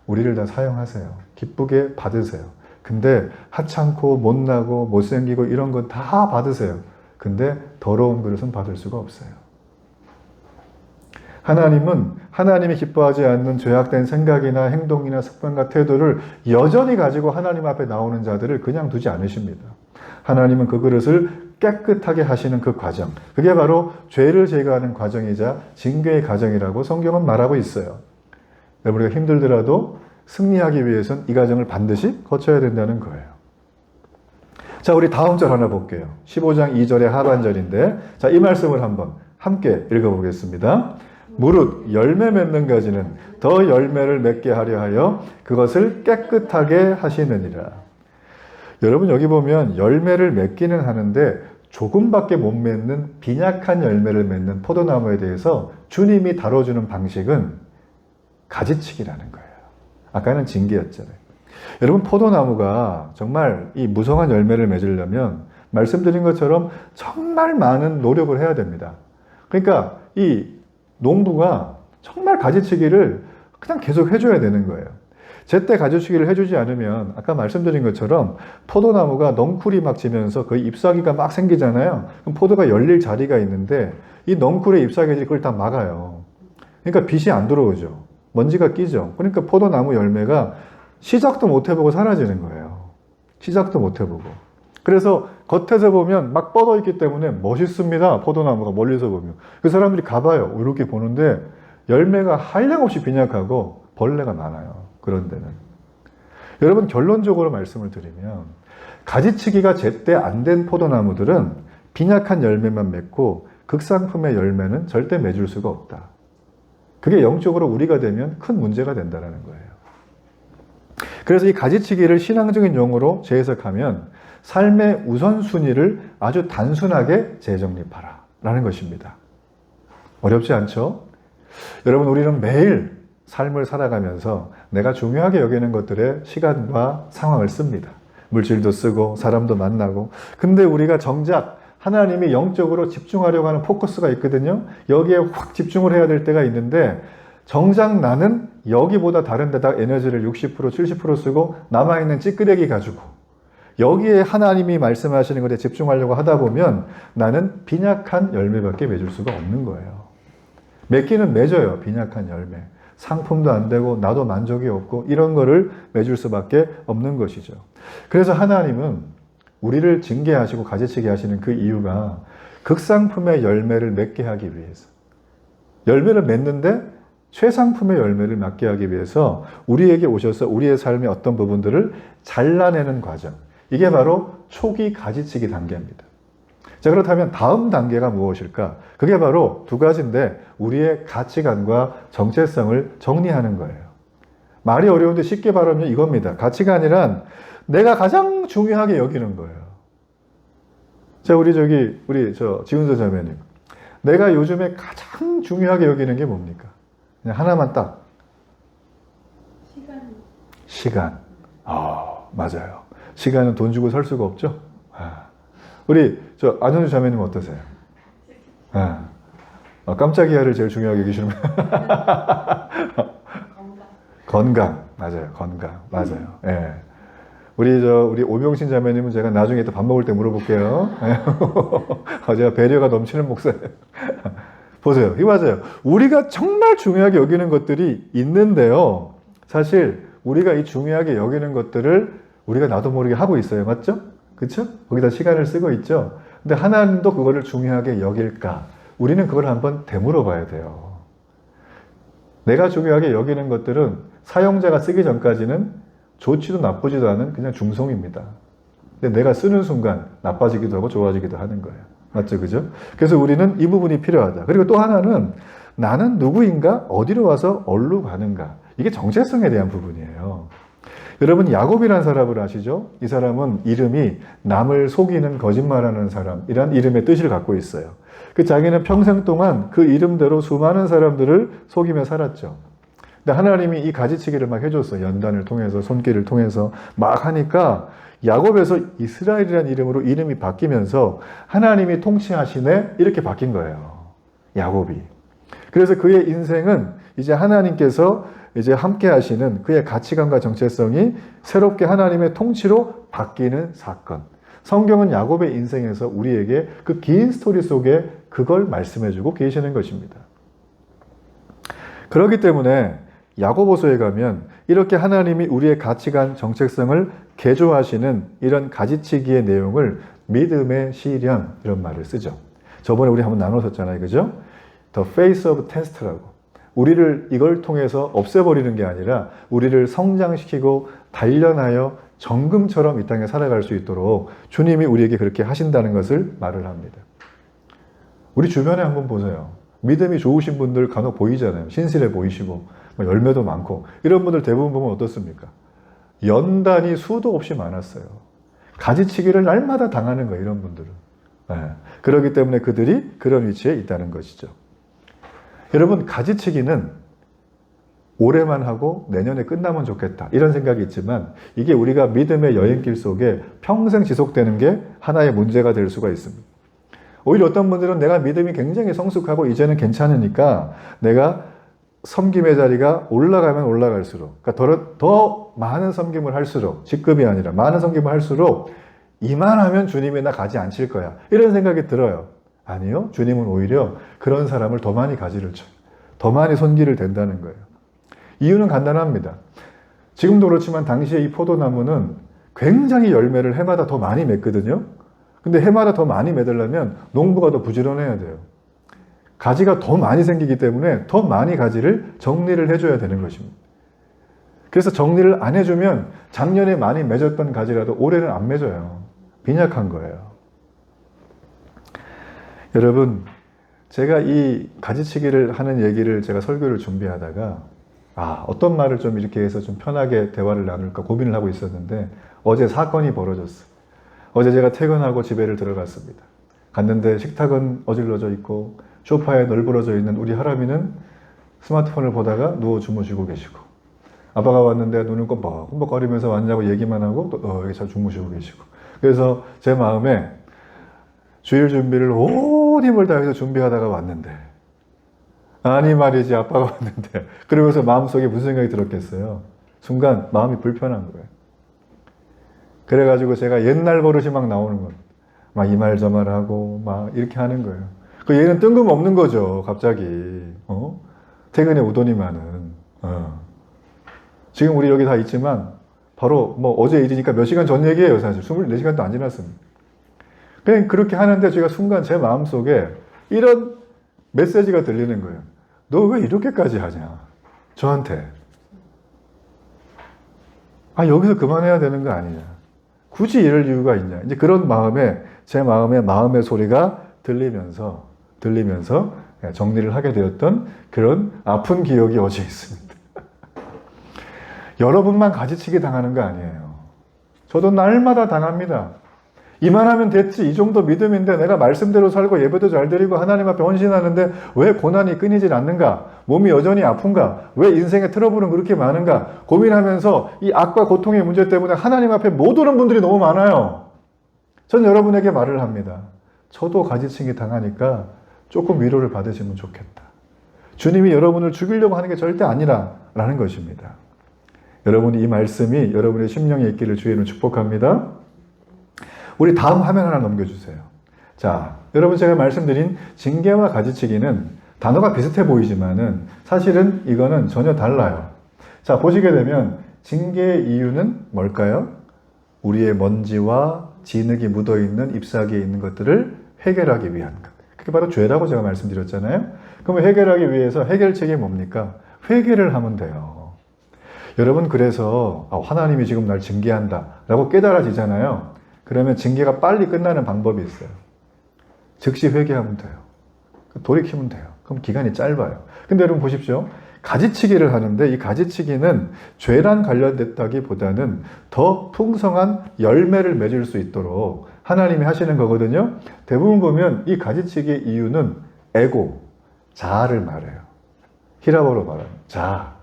우리를 다 사용하세요. 기쁘게 받으세요. 근데 하찮고 못나고 못생기고 이런 건 다 받으세요. 근데 더러운 그릇은 받을 수가 없어요. 하나님은 하나님이 기뻐하지 않는 죄악된 생각이나 행동이나 습관과 태도를 여전히 가지고 하나님 앞에 나오는 자들을 그냥 두지 않으십니다. 하나님은 그 그릇을 깨끗하게 하시는 그 과정, 그게 바로 죄를 제거하는 과정이자 징계의 과정이라고 성경은 말하고 있어요. 우리가 힘들더라도 승리하기 위해서는 이 과정을 반드시 거쳐야 된다는 거예요. 자, 우리 다음 절 하나 볼게요. 15장 2절의 하반절인데, 자, 이 말씀을 한번 함께 읽어보겠습니다. 무릇 열매 맺는 가지는 더 열매를 맺게 하려 하여 그것을 깨끗하게 하시느니라. 여러분, 여기 보면 열매를 맺기는 하는데 조금밖에 못 맺는 빈약한 열매를 맺는 포도나무에 대해서 주님이 다뤄주는 방식은 가지치기라는 거예요. 아까는 징계였잖아요. 여러분, 포도나무가 정말 이 무성한 열매를 맺으려면 말씀드린 것처럼 정말 많은 노력을 해야 됩니다. 그러니까 이 농부가 정말 가지치기를 그냥 계속 해줘야 되는 거예요. 제때 가지치기를 해주지 않으면 아까 말씀드린 것처럼 포도나무가 넝쿨이 막 지면서 그 잎사귀가 막 생기잖아요. 그럼 포도가 열릴 자리가 있는데 이 넝쿨의 잎사귀들이 그걸 다 막아요. 그러니까 빛이 안 들어오죠. 먼지가 끼죠. 그러니까 포도나무 열매가 시작도 못 해보고 사라지는 거예요. 시작도 못 해보고. 그래서 겉에서 보면 막 뻗어 있기 때문에 멋있습니다. 포도나무가 멀리서 보면. 그 사람들이 가봐요. 이렇게 보는데 열매가 한량없이 빈약하고 벌레가 많아요. 그런 데는. 여러분, 결론적으로 말씀을 드리면 가지치기가 제때 안 된 포도나무들은 빈약한 열매만 맺고 극상품의 열매는 절대 맺을 수가 없다. 그게 영적으로 우리가 되면 큰 문제가 된다는 거예요. 그래서 이 가지치기를 신앙적인 용어로 재해석하면 삶의 우선순위를 아주 단순하게 재정립하라 라는 것입니다. 어렵지 않죠? 여러분, 우리는 매일 삶을 살아가면서 내가 중요하게 여기는 것들에 시간과 상황을 씁니다. 물질도 쓰고 사람도 만나고. 근데 우리가 정작 하나님이 영적으로 집중하려고 하는 포커스가 있거든요. 여기에 확 집중을 해야 될 때가 있는데 정작 나는 여기보다 다른 데다 에너지를 60%, 70% 쓰고 남아있는 찌끄레기 가지고 여기에 하나님이 말씀하시는 것에 집중하려고 하다 보면 나는 빈약한 열매밖에 맺을 수가 없는 거예요. 맺기는 맺어요. 빈약한 열매. 상품도 안 되고 나도 만족이 없고 이런 거를 맺을 수밖에 없는 것이죠. 그래서 하나님은 우리를 징계하시고 가지치게 하시는 그 이유가 극상품의 열매를 맺게 하기 위해서, 열매를 맺는데 최상품의 열매를 맺게 하기 위해서 우리에게 오셔서 우리의 삶의 어떤 부분들을 잘라내는 과정, 이게 바로 초기 가지치기 단계입니다. 자, 그렇다면 다음 단계가 무엇일까? 그게 바로 두 가지인데 우리의 가치관과 정체성을 정리하는 거예요. 말이 어려운데 쉽게 말하면 이겁니다. 가치관이란 내가 가장 중요하게 여기는 거예요. 자, 우리 지훈서 자매님, 내가 요즘에 가장 중요하게 여기는 게 뭡니까? 그냥 하나만 딱. 시간. 맞아요. 시간은 돈 주고 살 수가 없죠? 우리 안현주 자매님 어떠세요? 깜짝이야를 제일 중요하게 여기시는 건강. 맞아요. 건강. 맞아요. 예. 우리 오명신 자매님은 제가 나중에 또 밥 먹을 때 물어볼게요. 제가 배려가 넘치는 목사예요. 보세요. 이거 맞아요. 우리가 정말 중요하게 여기는 것들이 있는데요. 사실 우리가 이 중요하게 여기는 것들을 우리가 나도 모르게 하고 있어요. 맞죠? 그렇죠? 거기다 시간을 쓰고 있죠. 근데 하나님도 그거를 중요하게 여길까? 우리는 그걸 한번 되물어 봐야 돼요. 내가 중요하게 여기는 것들은 사용자가 쓰기 전까지는 좋지도 나쁘지도 않은 그냥 중성입니다. 근데 내가 쓰는 순간 나빠지기도 하고 좋아지기도 하는 거예요. 맞죠? 그죠? 그래서 우리는 이 부분이 필요하다. 그리고 또 하나는 나는 누구인가? 어디로 와서 어디로 가는가? 이게 정체성에 대한 부분이에요. 여러분 야곱이라는 사람을 아시죠? 이 사람은 이름이 남을 속이는 거짓말하는 사람이란 이름의 뜻을 갖고 있어요. 그 자기는 평생 동안 그 이름대로 수많은 사람들을 속이며 살았죠. 근데 하나님이 이 가지치기를 막 해줬어요. 연단을 통해서 손길을 통해서 막 하니까 야곱에서 이스라엘이라는 이름으로 이름이 바뀌면서 하나님이 통치하시네 이렇게 바뀐 거예요. 야곱이. 그래서 그의 인생은 이제 하나님께서 이제 함께 하시는 그의 가치관과 정체성이 새롭게 하나님의 통치로 바뀌는 사건. 성경은 야곱의 인생에서 우리에게 그 긴 스토리 속에 그걸 말씀해주고 계시는 것입니다. 그렇기 때문에 야고보서에 가면 이렇게 하나님이 우리의 가치관, 정체성을 개조하시는 이런 가지치기의 내용을 믿음의 시련 이런 말을 쓰죠. 저번에 우리 한번 나눴었잖아요. 그죠? The face of test라고. 우리를 이걸 통해서 없애버리는 게 아니라 우리를 성장시키고 단련하여 정금처럼 이 땅에 살아갈 수 있도록 주님이 우리에게 그렇게 하신다는 것을 말을 합니다. 우리 주변에 한번 보세요. 믿음이 좋으신 분들 간혹 보이잖아요. 신실해 보이시고 열매도 많고 이런 분들 대부분 보면 어떻습니까? 연단이 수도 없이 많았어요. 가지치기를 날마다 당하는 거예요. 이런 분들은. 네. 그렇기 때문에 그들이 그런 위치에 있다는 것이죠. 여러분 가지치기는 올해만 하고 내년에 끝나면 좋겠다 이런 생각이 있지만 이게 우리가 믿음의 여행길 속에 평생 지속되는 게 하나의 문제가 될 수가 있습니다. 오히려 어떤 분들은 내가 믿음이 굉장히 성숙하고 이제는 괜찮으니까 내가 섬김의 자리가 올라가면 올라갈수록 그러니까 더 많은 섬김을 할수록 직급이 아니라 많은 섬김을 할수록 이만하면 주님이 나 가지 않칠 거야 이런 생각이 들어요. 아니요. 주님은 오히려 그런 사람을 더 많이 가지를 쳐요. 더 많이 손길을 댄다는 거예요. 이유는 간단합니다. 지금도 그렇지만 당시에 이 포도나무는 굉장히 열매를 해마다 더 많이 맺거든요. 근데 해마다 더 많이 맺으려면 농부가 더 부지런해야 돼요. 가지가 더 많이 생기기 때문에 더 많이 가지를 정리를 해줘야 되는 것입니다. 그래서 정리를 안 해주면 작년에 많이 맺었던 가지라도 올해는 안 맺어요. 빈약한 거예요. 여러분, 제가 이 가지치기를 하는 얘기를 제가 설교를 준비하다가 어떤 말을 좀 이렇게 해서 좀 편하게 대화를 나눌까 고민을 하고 있었는데 어제 사건이 벌어졌어요. 어제 제가 퇴근하고 집에를 들어갔습니다. 갔는데 식탁은 어질러져 있고 소파에 널브러져 있는 우리 할아비는 스마트폰을 보다가 누워 주무시고 계시고 아빠가 왔는데 눈을 껌뻑껌뻑거리면서 왔냐고 얘기만 하고 또 여기 잘 주무시고 계시고 그래서 제 마음에 주일 준비를 온 힘을 다해서 준비하다가 왔는데 아니 말이지 아빠가 왔는데 그러면서 마음속에 무슨 생각이 들었겠어요. 순간 마음이 불편한 거예요. 그래가지고 제가 옛날 버릇이 막 나오는 거예요. 막 이 말 저 말 하고 막 이렇게 하는 거예요. 그 얘는 뜬금없는 거죠. 갑자기 퇴근에 오더니만은 지금 우리 여기 다 있지만 바로 뭐 어제 일이니까 몇 시간 전 얘기예요. 사실 24시간도 안 지났습니다. 그냥 그렇게 하는데 제가 순간 제 마음속에 이런 메시지가 들리는 거예요. 너 왜 이렇게까지 하냐? 저한테. 여기서 그만해야 되는 거 아니냐? 굳이 이럴 이유가 있냐? 이제 그런 마음에 제 마음의 소리가 들리면서 정리를 하게 되었던 그런 아픈 기억이 어제 있습니다. 여러분만 가지치기 당하는 거 아니에요. 저도 날마다 당합니다. 이만하면 됐지. 이 정도 믿음인데 내가 말씀대로 살고 예배도 잘 드리고 하나님 앞에 헌신하는데 왜 고난이 끊이질 않는가? 몸이 여전히 아픈가? 왜 인생의 트러블은 그렇게 많은가? 고민하면서 이 악과 고통의 문제 때문에 하나님 앞에 못 오는 분들이 너무 많아요. 전 여러분에게 말을 합니다. 저도 가지치기 당하니까 조금 위로를 받으시면 좋겠다. 주님이 여러분을 죽이려고 하는 게 절대 아니라는 것입니다. 여러분이 이 말씀이 여러분의 심령에 있기를 주의 이름으로 축복합니다. 우리 다음 화면 하나 넘겨주세요. 자, 여러분 제가 말씀드린 징계와 가지치기는 단어가 비슷해 보이지만은 사실은 이거는 전혀 달라요. 자, 보시게 되면 징계의 이유는 뭘까요? 우리의 먼지와 진흙이 묻어있는 잎사귀에 있는 것들을 해결하기 위한 것. 그게 바로 죄라고 제가 말씀드렸잖아요. 그러면 해결하기 위해서 해결책이 뭡니까? 회개를 하면 돼요. 여러분 그래서 하나님이 지금 날 징계한다 라고 깨달아지잖아요. 그러면 징계가 빨리 끝나는 방법이 있어요. 즉시 회개하면 돼요. 돌이키면 돼요. 그럼 기간이 짧아요. 근데 여러분 보십시오. 가지치기를 하는데 이 가지치기는 죄랑 관련됐다기보다는 더 풍성한 열매를 맺을 수 있도록 하나님이 하시는 거거든요. 대부분 보면 이 가지치기의 이유는 에고, 자아를 말해요. 히라보로 말하면 자아.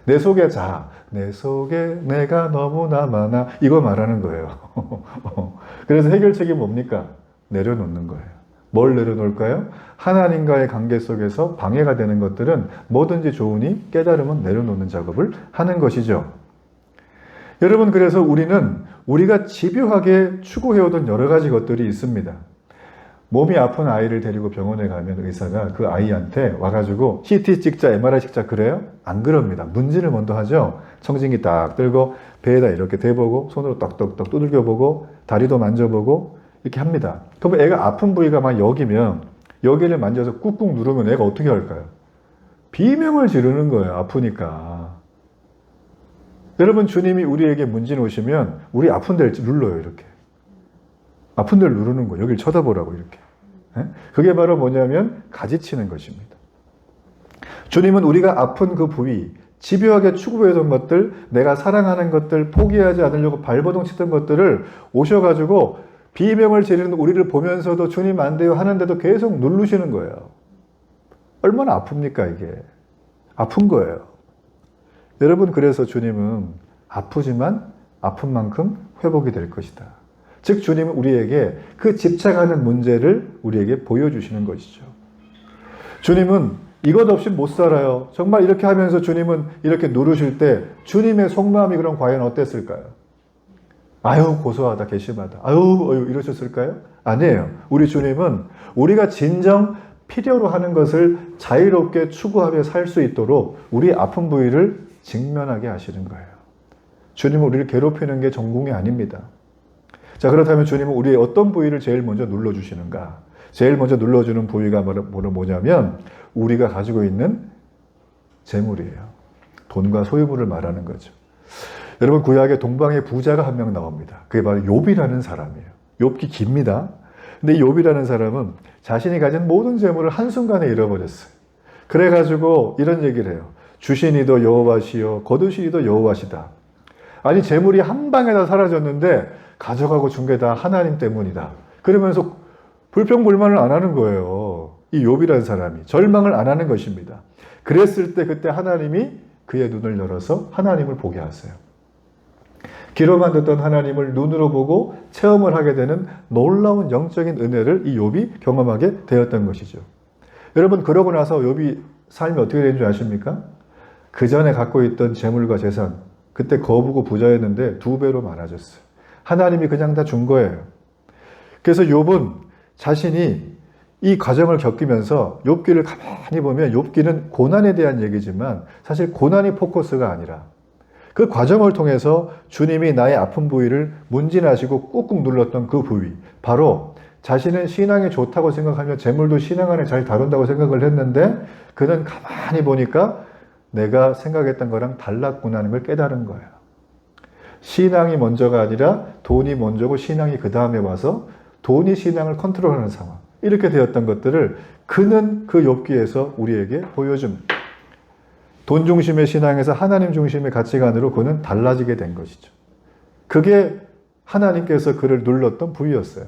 내 속에 자아. 내 속에 내가 너무나 많아. 이거 말하는 거예요. 그래서 해결책이 뭡니까? 내려놓는 거예요. 뭘 내려놓을까요? 하나님과의 관계 속에서 방해가 되는 것들은 뭐든지 좋으니 깨달음은 내려놓는 작업을 하는 것이죠. 여러분, 그래서 우리가 집요하게 추구해오던 여러 가지 것들이 있습니다. 몸이 아픈 아이를 데리고 병원에 가면 의사가 그 아이한테 와가지고 CT 찍자, MRI 찍자 그래요? 안 그럽니다. 문진을 먼저 하죠. 청진기 딱 들고 배에다 이렇게 대보고 손으로 떡떡떡 두들겨보고 다리도 만져보고 이렇게 합니다. 그러면 애가 아픈 부위가 막 여기면 여기를 만져서 꾹꾹 누르면 애가 어떻게 할까요? 비명을 지르는 거예요. 아프니까. 여러분, 주님이 우리에게 문진 오시면 우리 아픈 데를 눌러요. 이렇게. 아픈 데를 누르는 거예요. 여기를 쳐다보라고 이렇게. 그게 바로 뭐냐면 가지치는 것입니다. 주님은 우리가 아픈 그 부위, 집요하게 추구해던 것들, 내가 사랑하는 것들, 포기하지 않으려고 발버둥 치던 것들을 오셔가지고 비명을 지르는 우리를 보면서도 주님 안 돼요 하는데도 계속 누르시는 거예요. 얼마나 아픕니까 이게. 아픈 거예요. 여러분, 그래서 주님은 아프지만 아픈 만큼 회복이 될 것이다. 즉 주님은 우리에게 그 집착하는 문제를 우리에게 보여주시는 것이죠. 주님은 이것 없이 못 살아요. 정말 이렇게 하면서 주님은 이렇게 누르실 때 주님의 속마음이 그럼 과연 어땠을까요? 아유 고소하다, 괘씸하다, 아유 이러셨을까요? 아니에요. 우리 주님은 우리가 진정 필요로 하는 것을 자유롭게 추구하며 살 수 있도록 우리 아픈 부위를 직면하게 하시는 거예요. 주님은 우리를 괴롭히는 게 전공이 아닙니다. 자, 그렇다면 주님은 우리의 어떤 부위를 제일 먼저 눌러주시는가? 제일 먼저 눌러주는 부위가 뭐냐면 우리가 가지고 있는 재물이에요. 돈과 소유물을 말하는 거죠. 여러분, 구약에 동방의 부자가 한 명 나옵니다. 그게 바로 욥이라는 사람이에요. 욥기 깁니다. 근데 이 욥이라는 사람은 자신이 가진 모든 재물을 한순간에 잃어버렸어요. 그래가지고 이런 얘기를 해요. 주신 이도 여호와시요 거두신 이도 여호와시다. 아니 재물이 한 방에 다 사라졌는데 가져가고 준 게 다 하나님 때문이다. 그러면서 불평불만을 안 하는 거예요. 이 욥이라는 사람이 절망을 안 하는 것입니다. 그랬을 때 그때 하나님이 그의 눈을 열어서 하나님을 보게 하세요. 귀로만 듣던 하나님을 눈으로 보고 체험을 하게 되는 놀라운 영적인 은혜를 이 욥이 경험하게 되었던 것이죠. 여러분, 그러고 나서 욥이 삶이 어떻게 된 줄 아십니까? 그 전에 갖고 있던 재물과 재산, 그때 거부고 부자였는데 2배로 많아졌어요. 하나님이 그냥 다 준 거예요. 그래서 욥은 자신이 이 과정을 겪으면서 욥기를 가만히 보면 욥기는 고난에 대한 얘기지만 사실 고난이 포커스가 아니라 그 과정을 통해서 주님이 나의 아픈 부위를 문진하시고 꾹꾹 눌렀던 그 부위, 바로 자신은 신앙이 좋다고 생각하며 재물도 신앙 안에 잘 다룬다고 생각을 했는데 그는 가만히 보니까 내가 생각했던 거랑 달랐구나 하는 걸 깨달은 거예요. 신앙이 먼저가 아니라 돈이 먼저고 신앙이 그 다음에 와서 돈이 신앙을 컨트롤하는 상황, 이렇게 되었던 것들을 그는 그 욥기에서 우리에게 보여줍니다. 돈 중심의 신앙에서 하나님 중심의 가치관으로 그는 달라지게 된 것이죠. 그게 하나님께서 그를 눌렀던 부위였어요.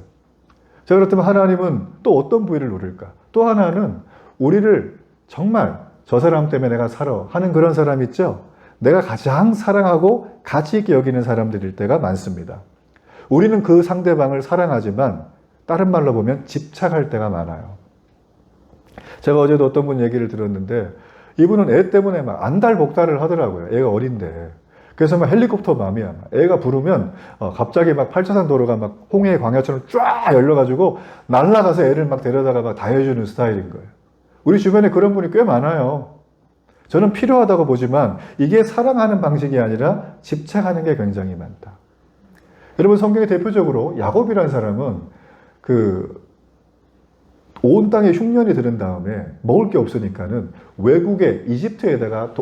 자, 그렇다면 하나님은 또 어떤 부위를 누릴까? 또 하나는 우리를 정말 저 사람 때문에 내가 살아 하는 그런 사람 있죠? 내가 가장 사랑하고 가치 있게 여기는 사람들일 때가 많습니다. 우리는 그 상대방을 사랑하지만 다른 말로 보면 집착할 때가 많아요. 제가 어제도 어떤 분 얘기를 들었는데 이분은 애 때문에 막 안달복달을 하더라고요. 애가 어린데. 그래서 막 헬리콥터 맘이야. 애가 부르면 갑자기 막 8차선 도로가 막 홍해의 광야처럼 쫙 열려가지고 날아가서 애를 막 데려다가 막 다 해주는 스타일인 거예요. 우리 주변에 그런 분이 꽤 많아요. 저는 필요하다고 보지만 이게 사랑하는 방식이 아니라 집착하는 게 굉장히 많다. 여러분, 성경의 대표적으로 야곱이라는 사람은 온 땅에 흉년이 들은 다음에 먹을 게 없으니까는 외국에 이집트에다가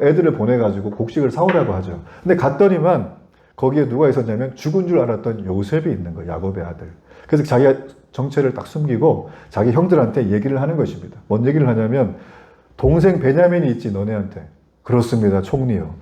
애들을 보내가지고 곡식을 사오라고 하죠. 근데 갔더니만 거기에 누가 있었냐면 죽은 줄 알았던 요셉이 있는 거예요. 야곱의 아들. 그래서 자기가 정체를 딱 숨기고 자기 형들한테 얘기를 하는 것입니다. 뭔 얘기를 하냐면 동생 베냐민이 있지 너네한테. 그렇습니다. 총리요.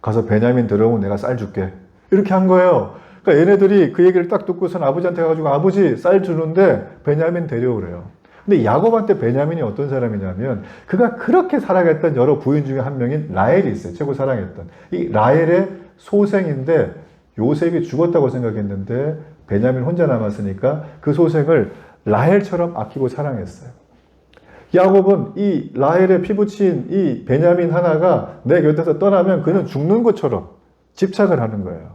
가서 베냐민 들어오면 내가 쌀 줄게. 이렇게 한 거예요. 그러니까 얘네들이 그 얘기를 딱 듣고선 아버지한테 가가지고 아버지 쌀 주는데 베냐민 데려오래요. 근데 야곱한테 베냐민이 어떤 사람이냐면 그가 그렇게 사랑했던 여러 부인 중에 한 명인 라헬이 있어요. 최고 사랑했던. 이 라헬의 소생인데 요셉이 죽었다고 생각했는데 베냐민 혼자 남았으니까 그 소생을 라헬처럼 아끼고 사랑했어요. 야곱은 이 라헬의 피부친 이 베냐민 하나가 내 곁에서 떠나면 그는 죽는 것처럼 집착을 하는 거예요.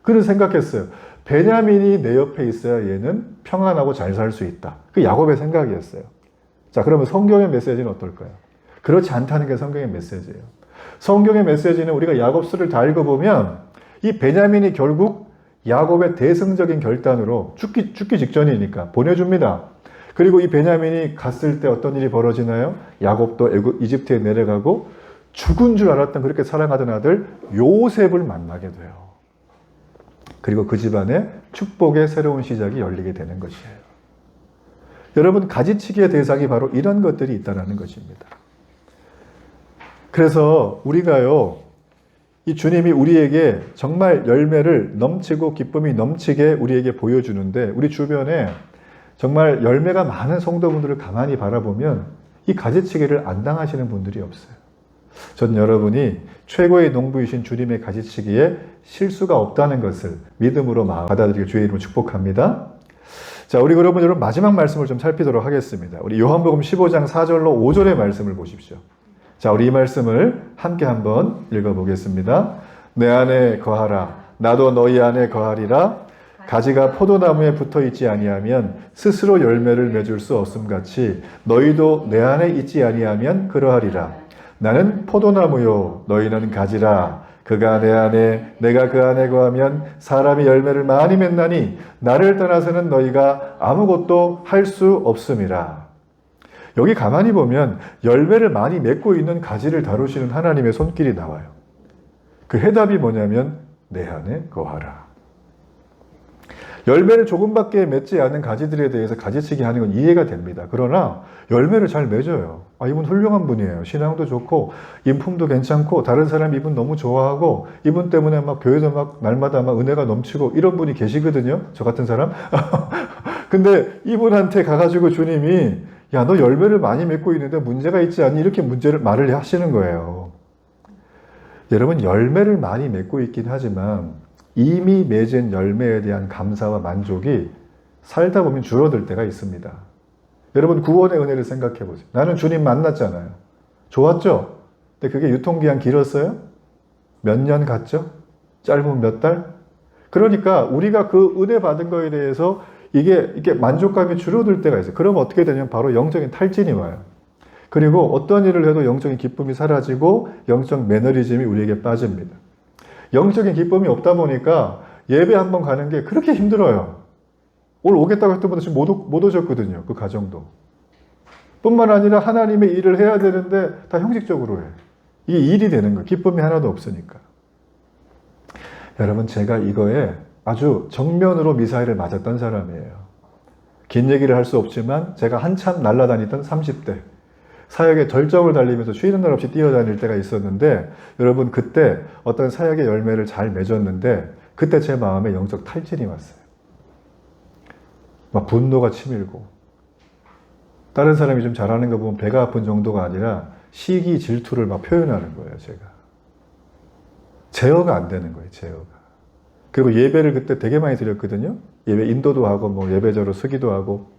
그는 생각했어요. 베냐민이 내 옆에 있어야 얘는 평안하고 잘 살 수 있다. 그 야곱의 생각이었어요. 자, 그러면 성경의 메시지는 어떨까요? 그렇지 않다는 게 성경의 메시지예요. 성경의 메시지는 우리가 야곱서를 다 읽어보면 이 베냐민이 결국 야곱의 대승적인 결단으로 죽기 직전이니까 보내줍니다. 그리고 이 베냐민이 갔을 때 어떤 일이 벌어지나요? 야곱도 이집트에 내려가고 죽은 줄 알았던 그렇게 사랑하던 아들 요셉을 만나게 돼요. 그리고 그 집안에 축복의 새로운 시작이 열리게 되는 것이에요. 여러분, 가지치기의 대상이 바로 이런 것들이 있다는 것입니다. 그래서 우리가요, 이 주님이 우리에게 정말 열매를 넘치고 기쁨이 넘치게 우리에게 보여주는데 우리 주변에 정말 열매가 많은 성도분들을 가만히 바라보면 이 가지치기를 안 당하시는 분들이 없어요. 전 여러분이 최고의 농부이신 주님의 가지치기에 실수가 없다는 것을 믿음으로 받아들이고 주의 이름으로 축복합니다. 자, 우리 여러분 마지막 말씀을 좀 살피도록 하겠습니다. 우리 요한복음 15장 4절로 5절의 말씀을 보십시오. 자, 우리 이 말씀을 함께 한번 읽어보겠습니다. 내 안에 거하라. 나도 너희 안에 거하리라. 가지가 포도나무에 붙어 있지 아니하면 스스로 열매를 맺을 수 없음같이 너희도 내 안에 있지 아니하면 그러하리라. 나는 포도나무요 너희는 가지라. 그가 내 안에 내가 그 안에 거하면 사람이 열매를 많이 맺나니 나를 떠나서는 너희가 아무것도 할 수 없음이라. 여기 가만히 보면 열매를 많이 맺고 있는 가지를 다루시는 하나님의 손길이 나와요. 그 해답이 뭐냐면 내 안에 거하라. 열매를 조금밖에 맺지 않은 가지들에 대해서 가지치기 하는 건 이해가 됩니다. 그러나 열매를 잘 맺어요. 아, 이분 훌륭한 분이에요. 신앙도 좋고 인품도 괜찮고 다른 사람 이분 너무 좋아하고 이분 때문에 막 교회에서 막 날마다 막 은혜가 넘치고 이런 분이 계시거든요. 저 같은 사람. 근데 이분한테 가가지고 주님이 야, 너 열매를 많이 맺고 있는데 문제가 있지 않니? 이렇게 말을 하시는 거예요. 여러분, 열매를 많이 맺고 있긴 하지만 이미 맺은 열매에 대한 감사와 만족이 살다 보면 줄어들 때가 있습니다. 여러분, 구원의 은혜를 생각해 보세요. 나는 주님 만났잖아요. 좋았죠? 근데 그게 유통기한 길었어요? 몇 년 갔죠? 짧으면 몇 달? 그러니까 우리가 그 은혜 받은 거에 대해서 이게 만족감이 줄어들 때가 있어요. 그럼 어떻게 되냐면 바로 영적인 탈진이 와요. 그리고 어떤 일을 해도 영적인 기쁨이 사라지고 영적 매너리즘이 우리에게 빠집니다. 영적인 기쁨이 없다 보니까 예배 한번 가는 게 그렇게 힘들어요. 오늘 오겠다고 했던 분들 지금 못 오셨거든요. 그 가정도. 뿐만 아니라 하나님의 일을 해야 되는데 다 형식적으로 해. 이게 일이 되는 거예요. 기쁨이 하나도 없으니까. 여러분, 제가 이거에 아주 정면으로 미사일을 맞았던 사람이에요. 긴 얘기를 할 수 없지만 제가 한참 날아다니던 30대. 사역의 절정을 달리면서 쉬는 날 없이 뛰어다닐 때가 있었는데 여러분, 그때 어떤 사역의 열매를 잘 맺었는데 그때 제 마음에 영적 탈진이 왔어요. 막 분노가 치밀고 다른 사람이 좀 잘하는 거 보면 배가 아픈 정도가 아니라 시기 질투를 막 표현하는 거예요. 제어가 안 되는 거예요. 제어가. 그리고 예배를 그때 되게 많이 드렸거든요. 예배 인도도 하고 뭐 예배자로 서기도 하고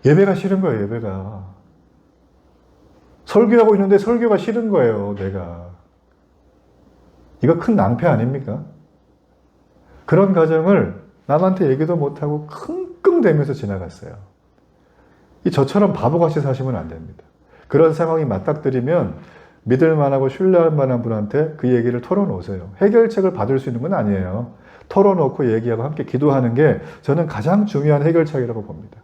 예배가 싫은 거예요. 예배가. 설교하고 있는데 설교가 싫은 거예요, 내가. 이거 큰 낭패 아닙니까? 그런 과정을 남한테 얘기도 못하고 끙끙대면서 지나갔어요. 저처럼 바보같이 사시면 안 됩니다. 그런 상황이 맞닥뜨리면 믿을 만하고 신뢰할 만한 분한테 그 얘기를 털어놓으세요. 해결책을 받을 수 있는 건 아니에요. 털어놓고 얘기하고 함께 기도하는 게 저는 가장 중요한 해결책이라고 봅니다.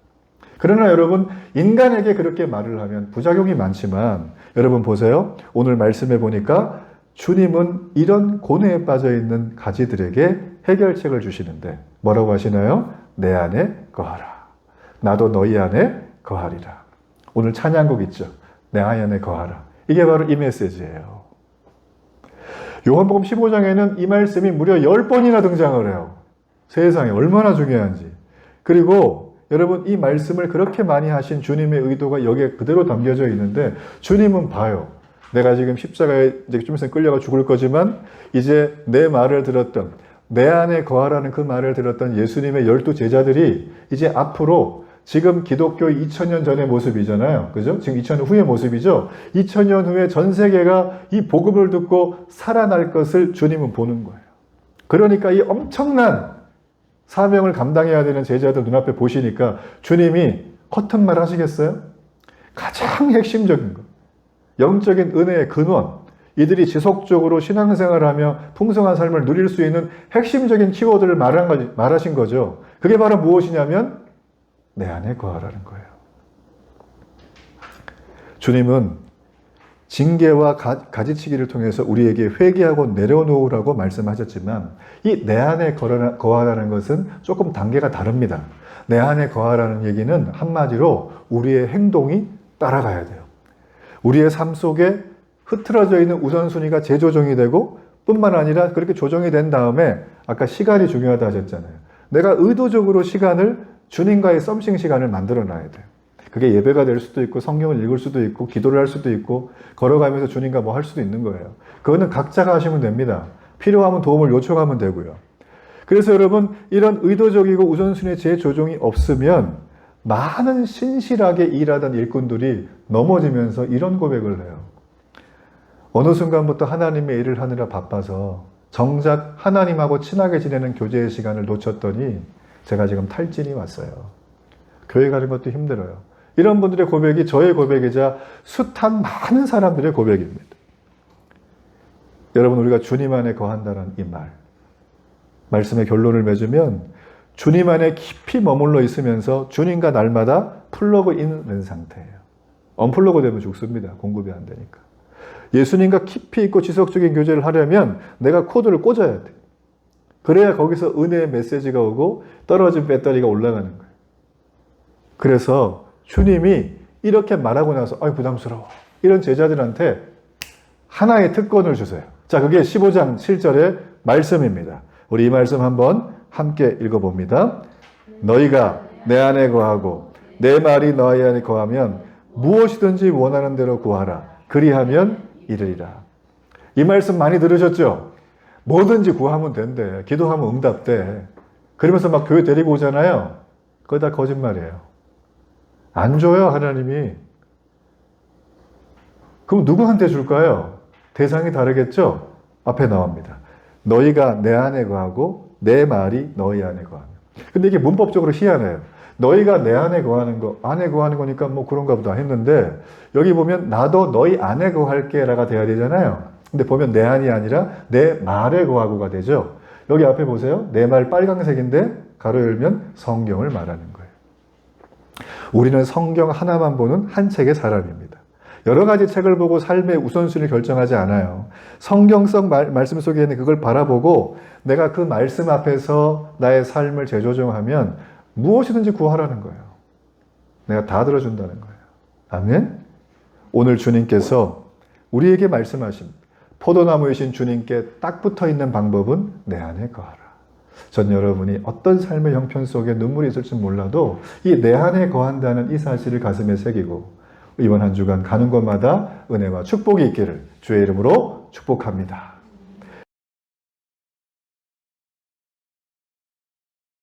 그러나 여러분, 인간에게 그렇게 말을 하면 부작용이 많지만 여러분 보세요. 오늘 말씀해 보니까 주님은 이런 고뇌에 빠져있는 가지들에게 해결책을 주시는데 뭐라고 하시나요? 내 안에 거하라. 나도 너희 안에 거하리라. 오늘 찬양곡 있죠. 내 안에 거하라. 이게 바로 이 메시지예요. 요한복음 15장에는 이 말씀이 무려 10번이나 등장을 해요. 세상에 얼마나 중요한지. 그리고 여러분 이 말씀을 그렇게 많이 하신 주님의 의도가 여기에 그대로 담겨져 있는데 주님은 봐요. 내가 지금 십자가에 이제 좀 있으면 끌려가 죽을 거지만 이제 내 말을 들었던 내 안에 거하라는 그 말을 들었던 예수님의 12 제자들이 이제 앞으로 지금 기독교 2000년 전의 모습이잖아요. 그죠? 지금 2000년 후의 모습이죠. 2000년 후에 전 세계가 이 복음을 듣고 살아날 것을 주님은 보는 거예요. 그러니까 이 엄청난 사명을 감당해야 되는 제자들 눈앞에 보시니까 주님이 허튼 말 하시겠어요? 가장 핵심적인 것, 영적인 은혜의 근원, 이들이 지속적으로 신앙생활을 하며 풍성한 삶을 누릴 수 있는 핵심적인 키워드를 말하신 거죠. 그게 바로 무엇이냐면 내 안에 거하라는 거예요. 주님은 징계와 가지치기를 통해서 우리에게 회개하고 내려놓으라고 말씀하셨지만 이 내 안에 거하라는 것은 조금 단계가 다릅니다. 내 안에 거하라는 얘기는 한마디로 우리의 행동이 따라가야 돼요. 우리의 삶 속에 흐트러져 있는 우선순위가 재조정이 되고 뿐만 아니라 그렇게 조정이 된 다음에 아까 시간이 중요하다 하셨잖아요. 내가 의도적으로 시간을 주님과의 썸씽 시간을 만들어 놔야 돼요. 그게 예배가 될 수도 있고 성경을 읽을 수도 있고 기도를 할 수도 있고 걸어가면서 주님과 뭐 할 수도 있는 거예요. 그거는 각자가 하시면 됩니다. 필요하면 도움을 요청하면 되고요. 그래서 여러분 이런 의도적이고 우선순위의 재조정이 없으면 많은 신실하게 일하던 일꾼들이 넘어지면서 이런 고백을 해요. 어느 순간부터 하나님의 일을 하느라 바빠서 정작 하나님하고 친하게 지내는 교제의 시간을 놓쳤더니 제가 지금 탈진이 왔어요. 교회 가는 것도 힘들어요. 이런 분들의 고백이 저의 고백이자 숱한 많은 사람들의 고백입니다. 여러분 우리가 주님 안에 거한다는 이 말씀의 결론을 맺으면 주님 안에 깊이 머물러 있으면서 주님과 날마다 플러그인 된 상태예요. 언플러그 되면 죽습니다. 공급이 안 되니까. 예수님과 깊이 있고 지속적인 교제를 하려면 내가 코드를 꽂아야 돼. 그래야 거기서 은혜의 메시지가 오고 떨어진 배터리가 올라가는 거예요. 그래서 주님이 이렇게 말하고 나서 부담스러워. 이런 제자들한테 하나의 특권을 주세요. 자, 그게 15장 7절의 말씀입니다. 우리 이 말씀 한번 함께 읽어봅니다. 너희가 내 안에 거하고 내 말이 너희 안에 거하면 무엇이든지 원하는 대로 구하라. 그리하면 이르리라. 이 말씀 많이 들으셨죠? 뭐든지 구하면 된대. 기도하면 응답돼. 그러면서 막 교회 데리고 오잖아요. 그거 다 거짓말이에요. 안 줘요, 하나님이. 그럼 누구한테 줄까요? 대상이 다르겠죠? 앞에 나옵니다. 너희가 내 안에 거하고 내 말이 너희 안에 거하며. 근데 이게 문법적으로 희한해요. 너희가 내 안에 거하는 거, 안에 거하는 거니까 뭐 그런가 보다 했는데 여기 보면 나도 너희 안에 거할게 라가 돼야 되잖아요. 근데 보면 내 안이 아니라 내 말에 거하고가 되죠. 여기 앞에 보세요. 내 말 빨강색인데 가로 열면 성경을 말하는 거예요. 우리는 성경 하나만 보는 한 책의 사람입니다. 여러 가지 책을 보고 삶의 우선순위를 결정하지 않아요. 성경성 말씀 속에 있는 그걸 바라보고 내가 그 말씀 앞에서 나의 삶을 재조정하면 무엇이든지 구하라는 거예요. 내가 다 들어준다는 거예요. 아멘? 오늘 주님께서 우리에게 말씀하십니다. 포도나무이신 주님께 딱 붙어있는 방법은 내 안에 거하라. 전 여러분이 어떤 삶의 형편 속에 눈물이 있을지 몰라도 이 내 안에 거한다는 이 사실을 가슴에 새기고 이번 한 주간 가는 곳마다 은혜와 축복이 있기를 주의 이름으로 축복합니다.